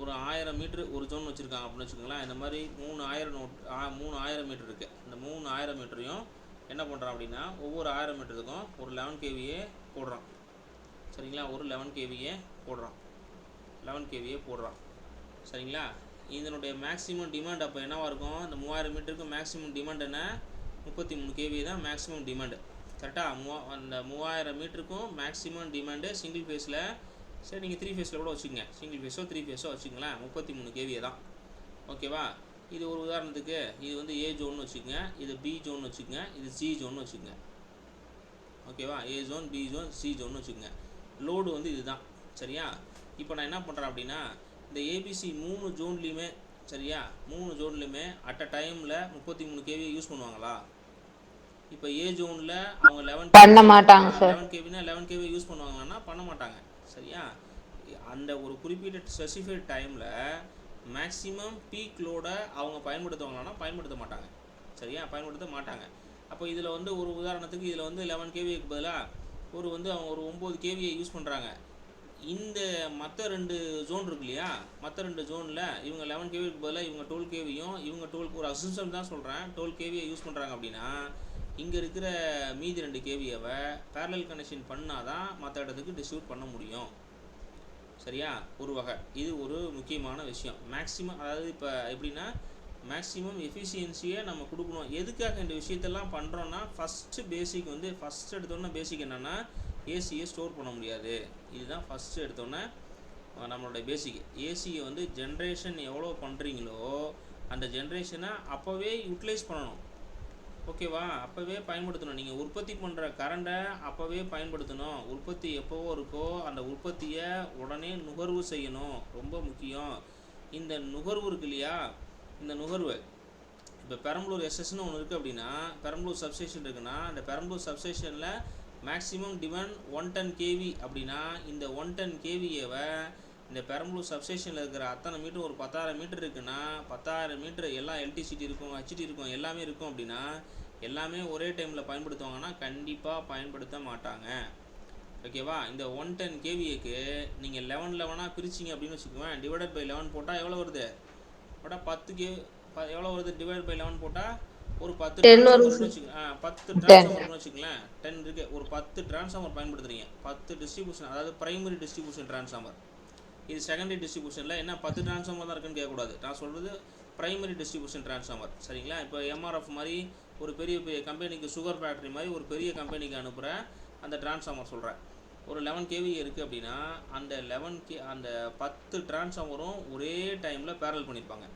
ஒரு 1000 மீட்ரு ஒரு ஜோன் வச்சுருக்காங்க அப்படின்னு வச்சுக்கோங்களேன். இந்த மாதிரி 3000 மீட்டர் இருக்குது. இந்த 3000 மீட்டரையும் என்ன பண்ணுறான் அப்படின்னா ஒவ்வொரு 1000 மீட்டருக்கும் ஒரு 11 kVA போடுறான் சரிங்களா? ஒரு 11 kVA போடுறான் சரிங்களா? இதனுடைய மேக்ஸிமம் டிமாண்ட் அப்போ என்னவாக இருக்கும்? இந்த 3000 மீட்டருக்கு மேக்ஸிமம் டிமாண்ட் என்ன? 33 kVA தான் மேக்ஸிமம் டிமாண்டு கரெக்டாக? அந்த 3000 மீட்டருக்கும் மேக்ஸிமம் டிமாண்டு சிங்கிள் ஃபேஸில். சரி நீங்கள் 3 ஃபேஸில் கூட வச்சுக்கோங்க, சிங்கிள் ஃபேஸோ 3 ஃபேஸோ வச்சுக்கங்களேன், 33 kVA தான். ஓகேவா? இது ஒரு உதாரணத்துக்கு இது வந்து A ஜோன்னு வச்சுக்கோங்க, இது B ஜோன்னு வச்சுக்கோங்க, இது C ஜோன்னு வச்சுக்கோங்க. ஓகேவா? A zone, B zone, C ஜோன்னு வச்சுக்கோங்க. லோடு வந்து இதுதான் சரியா? இப்போ நான் என்ன பண்ணுறேன் அப்படின்னா இந்த ABC 3 ஜோன்லேயுமே சரியா, 3 ஜோன்லையுமே அட் அ டைமில் 33 kVA யூஸ் பண்ணுவாங்களா? இப்போ A ஜோனில் அவங்க 11 பண்ண மாட்டாங்க சார். 11 kVனா 11 kVA யூஸ் பண்ணுவாங்கன்னா பண்ண மாட்டாங்க சரியா? அந்த ஒரு குறிப்பிட்ட ஸ்பெசிஃபைட் டைமில் மேக்ஸிமம் பீக் லோடை அவங்க பயன்படுத்துவாங்களான்னா பயன்படுத்த மாட்டாங்க சரியா? பயன்படுத்த மாட்டாங்க. அப்போ இதில் வந்து ஒரு உதாரணத்துக்கு இதில் வந்து 11 kVAக்கு பதிலாக அவங்க ஒரு 9 kVA யூஸ் பண்ணுறாங்க. இந்த மற்ற 2 ஜோன் இருக்கு இல்லையா, மற்ற 2 ஜோனில் இவங்க 11 kVக்கு பதிலாக இவங்க 12 kVயும் இவங்க 12 ஒரு அசிஸ்டம் தான் சொல்கிறேன் 12 kVA யூஸ் பண்ணுறாங்க அப்படின்னா இங்கே இருக்கிற மீதி 2 kVAவை பேரலல் கனெக்ஷன் பண்ணால் தான் மற்ற இடத்துக்கு டிஸ்ட்ரிபியூட் பண்ண முடியும் சரியா? ஒரு வகை இது ஒரு முக்கியமான விஷயம். மேக்ஸிமம் அதாவது இப்போ எப்படின்னா மேக்ஸிமம் எஃபிஷியன்சியை நம்ம கொடுக்கணும். எதுக்காக இந்த விஷயத்தெல்லாம் பண்ணுறோன்னா ஃபஸ்ட்டு பேசிக் வந்து ஃபஸ்ட்டு எடுத்தோன்னே பேசிக் என்னென்னா ஏசியை ஸ்டோர் பண்ண முடியாது. இதுதான் ஃபஸ்ட்டு எடுத்தோன்னே நம்மளுடைய பேசிக். ஏசியை வந்து ஜென்ரேஷன் எவ்வளோ பண்ணுறீங்களோ அந்த ஜென்ரேஷனை அப்போவே யூட்டிலைஸ் பண்ணணும். ஓகேவா? அப்போவே பயன்படுத்தணும். நீங்கள் உற்பத்தி பண்ணுற கரண்ட்டை அப்போவே பயன்படுத்தணும். உற்பத்தி எப்போவோ இருக்கோ அந்த உற்பத்தியை உடனே நுகர்வு செய்யணும், ரொம்ப முக்கியம். இந்த நுகர்வு இருக்கு இல்லையா, இந்த நுகர்வு இப்போ பெரம்பலூர் எஸ்எஸ்ன்னு ஒன்று இருக்குது அப்படின்னா பெரம்பலூர் சப்ஸ்டேஷன் இருக்குன்னா அந்த பெரம்பலூர் சப்ஸ்டேஷனில் மேக்ஸிமம் டிமாண்ட் 110 kV அப்படின்னா இந்த 110 kVAவை இந்த பெரம்பலூர் சப்ஸ்டேஷனில் இருக்கிற அத்தனை மீட்டர் ஒரு 10,000 மீட்டர் இருக்குன்னா 10,000 மீட்டர் எல்லாம் எலக்ட்ரிசிட்டி இருக்கும், ஹெச்டி இருக்கும், எல்லாமே இருக்கும் அப்படின்னா எல்லாமே ஒரே டைமில் பயன்படுத்துவாங்கன்னா கண்டிப்பாக பயன்படுத்த மாட்டாங்க. ஓகேவா? இந்த 110 kVAக்கு நீங்கள் 11 பிரிச்சிங்க அப்படின்னு வச்சுக்கோங்க. டிவைடட் பை 11 போட்டால் எவ்வளோ வருது? போட்டால் 10 எவ்வளோ வருது? டிவைட் பை 11 போட்டால் ஒரு 10 டிரான்ஸ்ஃபார்மர்னு வச்சுக்கோங்க. 10 டிரான்ஸ்ஃபார்மர்னு வச்சுக்கலாம். 10 இருக்குது. ஒரு 10 டிரான்ஸ்ஃபார்மர் பயன்படுத்துகிறீங்க. 10 டிஸ்ட்ரிபியூஷன், அதாவது பிரைமரி டிஸ்ட்ரிபியூஷன் டிரான்ஸ்ஃபார்மர். இது செகண்டரி டிஸ்ட்ரிபியூஷனில் என்ன 10 டிரான்ஸ்ஃபார்மர் தான் இருக்குன்னு கேட்கக்கூடாது. நான் சொல்கிறது பிரைமரி டிஸ்ட்ரிபியூஷன் டிரான்ஸ்ஃபார்மர். சரிங்களா? இப்போ MRF மாதிரி ஒரு பெரிய கம்பெனிக்கு, சுகர் ஃபேக்ட்ரி மாதிரி ஒரு பெரிய கம்பெனிக்கு அனுப்புகிற அந்த டிரான்ஸ்ஃபார்மர் சொல்கிறேன். ஒரு 11 kVA இருக்குது அப்படின்னா அந்த 10 டிரான்ஸ்ஃபார்மரும் ஒரே டைமில் பேரல் பண்ணியிருப்பாங்க.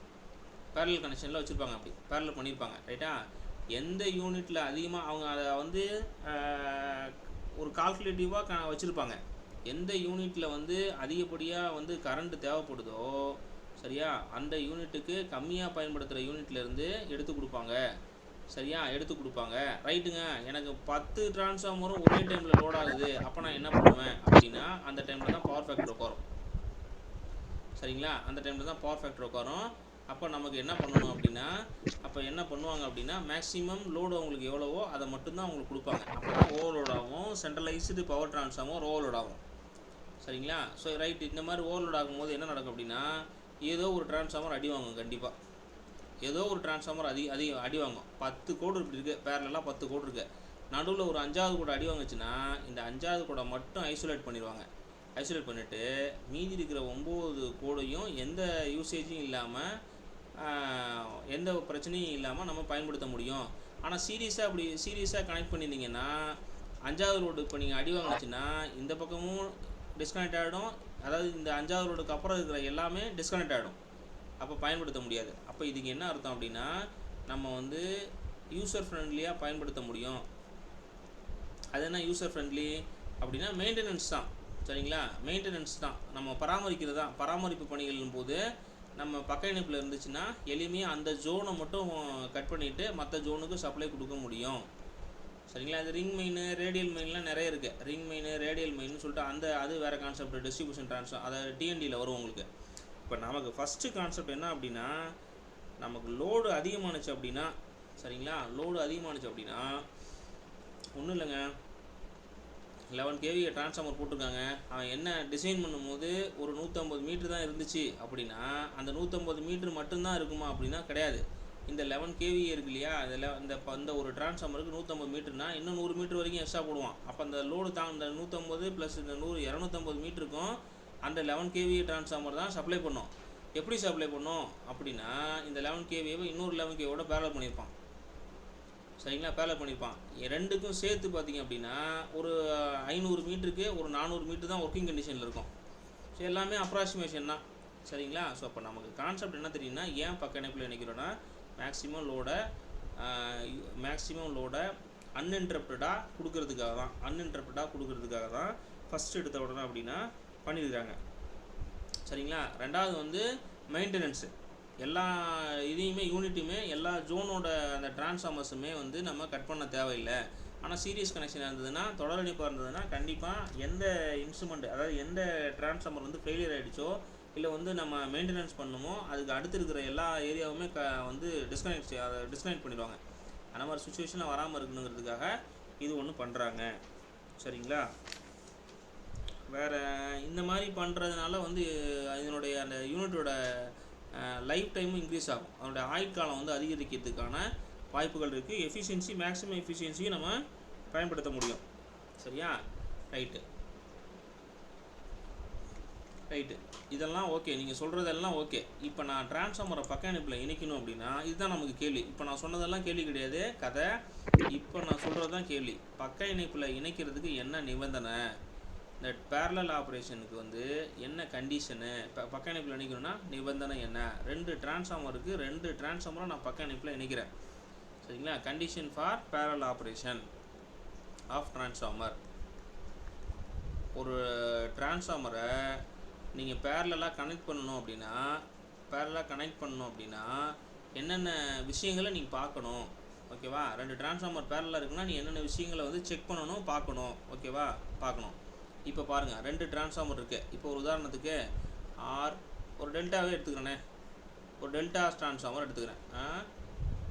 பேரல் கனெக்ஷனில் வச்சுருப்பாங்க. அப்படி பேரல் பண்ணியிருப்பாங்க. ரைட்டா? எந்த யூனிட்டில் அதிகமாக அவங்க அதை வந்து ஒரு கால்குலேட்டிவாக வச்சுருப்பாங்க. எந்த யூனிட்டில் வந்து அதிகப்படியாக வந்து கரண்ட்டு தேவைப்படுதோ, சரியா, அந்த யூனிட்டுக்கு கம்மியாக பயன்படுத்துகிற யூனிட்லேருந்து எடுத்து கொடுப்பாங்க. சரியா? எடுத்து கொடுப்பாங்க. ரைட்டுங்க, எனக்கு 10 டிரான்ஸ்ஃபார்மரும் ஒரே டைமில் லோட் ஆகுது, அப்போ நான் என்ன பண்ணுவேன் அப்படின்னா அந்த டைமில் தான் பவர் ஃபேக்டர் உட்காரும். சரிங்களா? அந்த டைமில் தான் பவர் ஃபேக்டர் உட்காரும். அப்போ நமக்கு என்ன பண்ணணும் அப்படின்னா, அப்போ என்ன பண்ணுவாங்க அப்படின்னா மேக்ஸிமம் லோடு அவங்களுக்கு எவ்வளவோ அதை மட்டும்தான் அவங்களுக்கு கொடுப்பாங்க. அப்போ தான் ஓவர்லோட் ஆகும். சென்ட்ரலைஸ்டு பவர் டிரான்ஸ்ஃபார்மர் ஓவர்லோட் ஆகும். சரிங்களா? ஸோ ரைட், இந்த மாதிரி ஓவர்லோட் ஆகும்போது என்ன நடக்கும் அப்படின்னா ஏதோ ஒரு டிரான்ஸ்ஃபார்மர் அடி வாங்கும். கண்டிப்பாக ஏதோ ஒரு டிரான்ஸ்ஃபார்மர் அடி வாங்கும். 10 கோடு இப்படி இருக்குது, பேரலாக 10 கோடு இருக்குது. நடுவில் ஒரு 5வது கோடு அடி வாங்குச்சுன்னா இந்த 5வது கோடை மட்டும் ஐசோலேட் பண்ணிடுவாங்க. ஐசோலேட் பண்ணிவிட்டு மீதி இருக்கிற 9 கோடையும் எந்த யூசேஜும் இல்லாமல், எந்த பிரச்சனையும் இல்லாமல் நம்ம பயன்படுத்த முடியும். ஆனால் சீரியஸாக கனெக்ட் பண்ணியிருந்தீங்கன்னா 5வது ரோடு இப்போ நீங்கள் அடி வாங்கிச்சுன்னா இந்த பக்கமும் டிஸ்கனெக்ட் ஆகிடும். அதாவது இந்த 5வது ரோடுக்கு அப்புறம் இருக்கிற எல்லாமே டிஸ்கனெக்ட் ஆகிடும். அப்போ பயன்படுத்த முடியாது. அப்போ இதுக்கு என்ன அர்த்தம் அப்படின்னா நம்ம வந்து யூசர் ஃப்ரெண்ட்லியாக பயன்படுத்த முடியும். அது என்ன யூசர் ஃப்ரெண்ட்லி அப்படின்னா மெயின்டெனன்ஸ் தான். சரிங்களா? மெயின்டெனன்ஸ் தான், நம்ம பராமரிக்கிறது தான். பராமரிப்பு பணிகளின் போது நம்ம பக்க இணைப்பில் இருந்துச்சுன்னா எளிமையாக அந்த ஜோனை மட்டும் கட் பண்ணிவிட்டு மற்ற ஜோனுக்கு சப்ளை கொடுக்க முடியும். சரிங்களா? அது ரிங் மெயின், ரேடியல் மெயின்லாம் நிறைய இருக்குது. ரிங் மெயின், ரேடியல் மெயின்னு சொல்லிட்டு அது வேறு கான்செப்ட். டிஸ்ட்ரிபியூஷன் டிரான்ஸ்ஃபார்மர், அதை டிஎன்டியில் வரும் உங்களுக்கு. இப்போ நமக்கு ஃபஸ்ட்டு கான்செப்ட் என்ன அப்படின்னா, நமக்கு லோடு அதிகமானுச்சு அப்படின்னா, சரிங்களா, லோடு அதிகமானுச்சு அப்படின்னா ஒன்றும் இல்லைங்க, 11 kVA டிரான்ஸ்ஃபார்மர் போட்டிருக்காங்க. அவன் என்ன டிசைன் பண்ணும்போது ஒரு 150 மீட்ரு தான் இருந்துச்சு அப்படின்னா அந்த 150 மீட்ரு மட்டும்தான் இருக்குமா அப்படின்னா கிடையாது. இந்த 11 kVA இருக்கு இல்லையா, இந்த ஒரு டிரான்ஸ்ஃபார்மருக்கு 150 மீட்டர்னா இன்னும் 100 மீட்டர் வரைக்கும் எக்ஸ்ட்ரா போடுவான். அப்போ அந்த லோடு இந்த 150 ப்ளஸ் இந்த 100 250 மீட்டருக்கும் அந்த 11 kVA டிரான்ஸ்ஃபார்மர் தான் சப்ளை பண்ணும். எப்படி சப்ளை பண்ணும் அப்படின்னா இந்த 11 kVAவை இன்னொரு 11 kVAவோட பேரல் பண்ணியிருப்பான். சரிங்களா? பேரல் பண்ணியிருப்பான். ரெண்டுக்கும் சேர்த்து பார்த்தீங்க அப்படின்னா ஒரு 500 மீட்டருக்கு ஒரு 400 மீட்டர் தான் ஒர்க்கிங் கண்டிஷனில் இருக்கும். ஸோ எல்லாமே அப்ராக்சிமேஷன் தான். சரிங்களா? ஸோ அப்போ நமக்கு கான்செப்ட் என்ன தெரியும்னா, ஏன் பக்க இணைப்பில் நினைக்கிறோன்னா மேக்ஸிமம் லோடை அன்இன்டரப்டடாக கொடுக்கறதுக்காக தான் ஃபஸ்ட் எடுத்த உடனே அப்படின்னா பண்ணியிருக்காங்க. சரிங்களா? ரெண்டாவது வந்து மெயின்டெனன்ஸு. எல்லா இதையுமே யூனிட்டுமே எல்லா ஜோனோட அந்த டிரான்ஸ்ஃபார்மர்ஸுமே வந்து நம்ம கட் பண்ண தேவையில்லை. ஆனால் சீரியஸ் கனெக்ஷன் இருந்ததுன்னா, தொடர் இணைப்பாக இருந்ததுன்னா கண்டிப்பாக எந்த இன்ஸ்ட்ருமெண்ட், அதாவது எந்த டிரான்ஸ்ஃபார்மர் வந்து ஃபெயிலியர் ஆகிடுச்சோ இல்லை வந்து நம்ம மெயின்டெனன்ஸ் பண்ணுமோ அதுக்கு அடுத்து இருக்கிற எல்லா ஏரியாவுமே வந்து டிஸ்கனெக்ட் பண்ணிடுவாங்க. அந்த மாதிரி சுச்சுவேஷனில் வராமல் இருக்கணுங்கிறதுக்காக இது ஒன்று பண்ணுறாங்க. சரிங்களா? வேறு இந்த மாதிரி பண்ணுறதுனால வந்து இதனுடைய அந்த யூனிட்டோட லைஃப் டைமும் இன்க்ரீஸ் ஆகும். அதனுடைய ஆயுட்காலம் வந்து அதிகரிக்கிறதுக்கான வாய்ப்புகள் இருக்குது. எஃபிஷியன்சி, மேக்ஸிமம் எஃபிஷியன்சியும் நம்ம பயன்படுத்த முடியும். சரியா? ரைட்டு, இதெல்லாம் ஓகே, நீங்கள் சொல்கிறதெல்லாம் ஓகே. இப்போ நான் டிரான்ஸ்ஃபார்மரை பக்க இணைப்பில் இணைக்கணும் அப்படின்னா இதுதான் நமக்கு கேள்வி. இப்போ நான் சொன்னதெல்லாம் கேள்வி கிடையாது, கதை. இப்போ நான் சொல்கிறது தான் கேள்வி. பக்க இணைப்பில் இணைக்கிறதுக்கு என்ன நிபந்தனை, இந்த பேரலல் ஆப்ரேஷனுக்கு வந்து என்ன கண்டிஷனு, பக்க இணைப்பில் இணைக்கணும்னா நிபந்தனை என்ன? 2 டிரான்ஸ்ஃபார்மரை நான் பக்க இணைப்பில் இணைக்கிறேன். சரிங்களா? Condition for parallel operation of transformer. ஒரு டிரான்ஸ்ஃபார்மரை நீங்கள் பேரலாக கனெக்ட் பண்ணணும் அப்படின்னா என்னென்ன விஷயங்களை நீங்கள் பார்க்கணும். ஓகேவா? 2 டிரான்ஸ்ஃபார்மர் பேரலாக இருக்குன்னா நீ என்னென்ன விஷயங்களை வந்து செக் பண்ணணும், பார்க்கணும். ஓகேவா? பார்க்கணும். இப்போ பாருங்கள், 2 டிரான்ஸ்ஃபார்மர் இருக்குது. இப்போ ஒரு உதாரணத்துக்கு ஒரு டெல்டாவே எடுத்துக்கிறேனே, ஒரு டெல்டா டிரான்ஸ்ஃபார்மர் எடுத்துக்கிறேன்.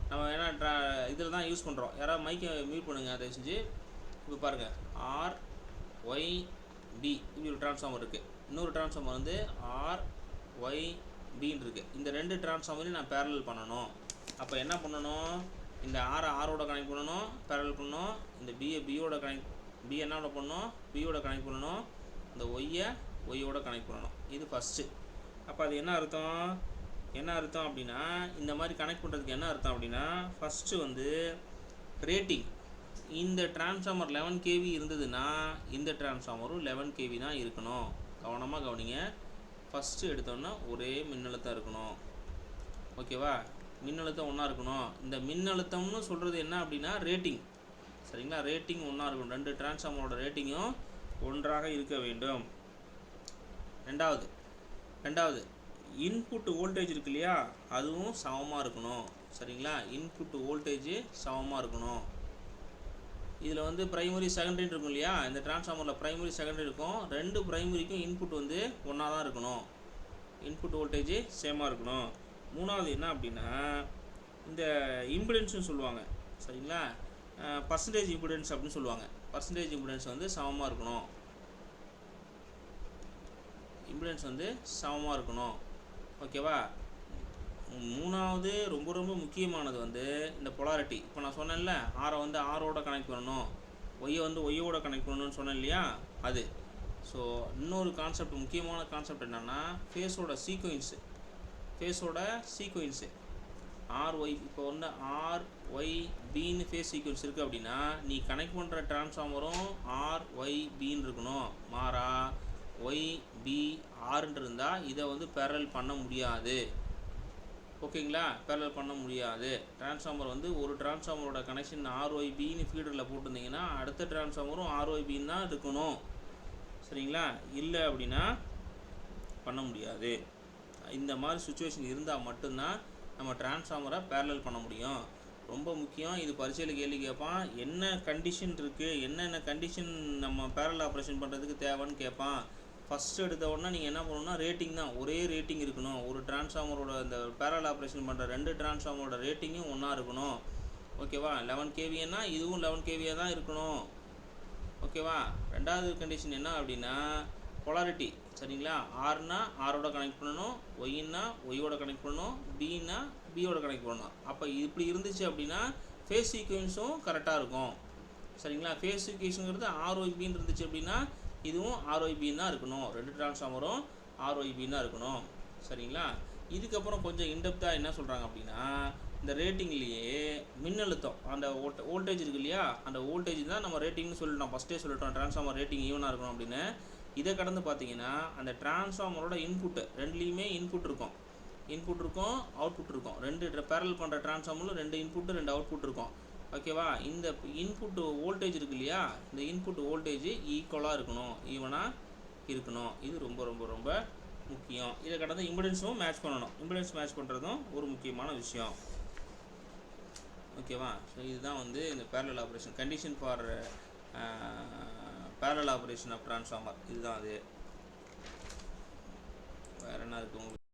நம்ம ஏன்னா இதில் தான் யூஸ் பண்ணுறோம். யாராவது மைக்கை மியூட் பண்ணுங்கள் அதை செஞ்சு. இப்போ பாருங்கள், ஆர் ஒய் பி இப்படி ஒரு டிரான்ஸ்ஃபார்மர் இருக்குது. இன்னொரு டிரான்ஸ்ஃபார்மர் வந்து ஆர் ஒய் பின்னு இருக்குது. இந்த 2 டிரான்ஸ்ஃபார்மரையும் நான் பேரலல் பண்ணணும். அப்போ என்ன பண்ணணும், இந்த ஆரோட கனெக்ட் பண்ணணும், பேரலல் பண்ணணும். இந்த பியோட கனெக்ட், பி என்னோட பண்ணணும், பியோட கனெக்ட் பண்ணணும். இந்த ஒய்யோட கனெக்ட் பண்ணணும். இது ஃபஸ்ட்டு. அப்போ அது என்ன அர்த்தம் அப்படின்னா, இந்த மாதிரி கனெக்ட் பண்ணுறதுக்கு என்ன அர்த்தம் அப்படின்னா, ஃபஸ்ட்டு வந்து ரேட்டிங். இந்த டிரான்ஸ்ஃபார்மர் 11 kV இருந்ததுன்னா இந்த டிரான்ஸ்ஃபார்மரும் 11 kV தான் இருக்கணும். கவனமாக கவனிங்க. ஃபஸ்ட்டு எடுத்தோன்னா ஒரே மின்னழுத்தம் இருக்கணும். ஓகேவா? மின்னழுத்தம் ஒன்றா இருக்கணும். இந்த மின்னழுத்தம்னு சொல்கிறது என்ன அப்படின்னா ரேட்டிங். சரிங்களா? ரேட்டிங் ஒன்றா இருக்கணும். 2 டிரான்ஸ்ஃபார்மரோட ரேட்டிங்கும் ஒன்றாக இருக்க வேண்டும். ரெண்டாவது இன்புட் வோல்டேஜ் இருக்கு இல்லையா, அதுவும் சமமாக இருக்கணும். சரிங்களா? இன்புட் வோல்டேஜ் சமமாக இருக்கணும். இதில் வந்து ப்ரைமரி செகண்டரி இருக்கும் இல்லையா, இந்த டிரான்ஸ்ஃபார்மரில் ப்ரைமரி செகண்டரி இருக்கும். 2 ப்ரைமரிக்கும் இன்புட் வந்து ஒன்றா தான் இருக்கணும். இன்புட் வோல்டேஜ் சேமாக இருக்கணும். மூணாவது என்ன அப்படின்னா, இந்த இம்பிடன்ஸ்னு சொல்லுவாங்க. சரிங்களா? பர்சன்டேஜ் இம்பிடன்ஸ் அப்படின்னு சொல்லுவாங்க. பர்சன்டேஜ் இம்பிடன்ஸ் வந்து சமமாக இருக்கணும். இம்பிடன்ஸ் வந்து சமமாக இருக்கணும். ஓகேவா? மூணாவது ரொம்ப ரொம்ப முக்கியமானது வந்து இந்த பொலாரிட்டி. இப்போ நான் சொன்னேன்ல, ஆரை வந்து ஆரோட கனெக்ட் பண்ணணும், ஒய்யை வந்து ஒய்யோட கனெக்ட் பண்ணணும்னு சொன்னேன் இல்லையா, அது. ஸோ இன்னொரு கான்செப்ட், முக்கியமான கான்செப்ட் என்னென்னா ஃபேஸோட சீக்வென்ஸு ஆர் ஒய். இப்போ வந்து ஆர் ஒய் பின்னு ஃபேஸ் சீக்வென்ஸ் இருக்குது அப்படின்னா, நீ கனெக்ட் பண்ணுற டிரான்ஸ்ஃபார்மரும் ஆர் ஒய் பின்னு இருக்கணும். மாறா ஒய் பி ஆர்ன்னு இருந்தால் இதை வந்து பேரலல் பண்ண முடியாது. ஓகேங்களா? பேரலல் பண்ண முடியாது. டிரான்ஸ்ஃபார்மர் வந்து ஒரு டிரான்ஸ்ஃபார்மரோட கனெக்ஷன் ஆர்ஒய்பின்னு ஃபீடரில் போட்டிருந்தீங்கன்னா அடுத்த டிரான்ஸ்ஃபார்மரும் ஆர்ஒய்பின்னு தான் இருக்கணும். சரிங்களா? இல்லை அப்படின்னா பண்ண முடியாது. இந்த மாதிரி சுச்சுவேஷன் இருந்தால் மட்டும்தான் நம்ம டிரான்ஸ்ஃபார்மரை பேரலல் பண்ண முடியும். ரொம்ப முக்கியம். இது பரீட்சையில் கேள்வி கேட்பான். என்ன கண்டிஷன் இருக்குது, என்னென்ன கண்டிஷன் நம்ம பேரலல் ஆப்ரேஷன் பண்ணுறதுக்கு தேவைன்னு கேட்பான். ஃபஸ்ட்டு எடுத்த உடனே நீங்கள் என்ன பண்ணணும்னா ரேட்டிங் தான். ஒரே ரேட்டிங் இருக்கணும். ஒரு டிரான்ஸ்ஃபார்மரோட இந்த பேரலல் ஆப்ரேஷன் பண்ணுற 2 டிரான்ஸ்ஃபார்மரோட ரேட்டிங்கும் ஒன்றா இருக்கணும். ஓகேவா? 11 kVன்னா இதுவும் 11 kV தான் இருக்கணும். ஓகேவா? ரெண்டாவது கண்டிஷன் என்ன அப்படின்னா பொலாரிட்டி. சரிங்களா? ஆர்னா ஆரோட கனெக்ட் பண்ணணும், ஒய்னா ஒய்யோட கனெக்ட் பண்ணணும், பின்னா பியோட கனெக்ட் பண்ணணும். அப்போ இப்படி இருந்துச்சு அப்படின்னா ஃபேஸ் சீக்வென்ஸும் கரெக்டாக இருக்கும். சரிங்களா? ஃபேஸ் சீக்வென்ஸுங்கிறது ஆர்ஒய்பின்னு இருந்துச்சு அப்படின்னா இதுவும் ஆர்ஒய்பின்னு தான் இருக்கணும். 2 டிரான்ஸ்ஃபார்மரும் ஆர்ஒய்பின்னு தான் இருக்கணும். சரிங்களா? இதுக்கப்புறம் கொஞ்சம் இன்டெப்த்தாக என்ன சொல்கிறாங்க அப்படின்னா, இந்த ரேட்டிங்லேயே மின்னழுத்தம், அந்த வோல்டேஜ் இருக்கு இல்லையா, அந்த வோல்டேஜ் தான் நம்ம ரேட்டிங்னு சொல்லிட்டோம். ஃபஸ்ட்டே சொல்லிட்டோம் டிரான்ஸ்ஃபார்மர் ரேட்டிங் ஈவனாக இருக்கணும் அப்படின்னு. இதை கடந்து பார்த்தீங்கன்னா அந்த டிரான்ஸ்ஃபார்மரோட இன்புட்டு, ரெண்டுலேயுமே இன்புட் இருக்கும், அவுட்புட் இருக்கும். 2 பேரலல் பண்ணுற டிரான்ஸ்ஃபார்மரில் 2 இன்புட்டு 2 அவுட்புட் இருக்கும். ஓகேவா? இந்த இன்புட் வோல்டேஜ் இருக்கு இல்லையா, இந்த இன்புட் வோல்டேஜ் ஈக்குவலாக ஈவனாக இருக்கணும். இது ரொம்ப ரொம்ப ரொம்ப முக்கியம். இதை கடந்து இம்பிடன்ஸும் மேட்ச் பண்ணணும். இம்பிடன்ஸ் மேட்ச் பண்ணுறதும் ஒரு முக்கியமான விஷயம். ஓகேவா? ஸோ இதுதான் வந்து இந்த parallel operation condition for parallel operation of transformer. இதுதான் அது. வேறு என்ன இருக்குது உங்களுக்கு?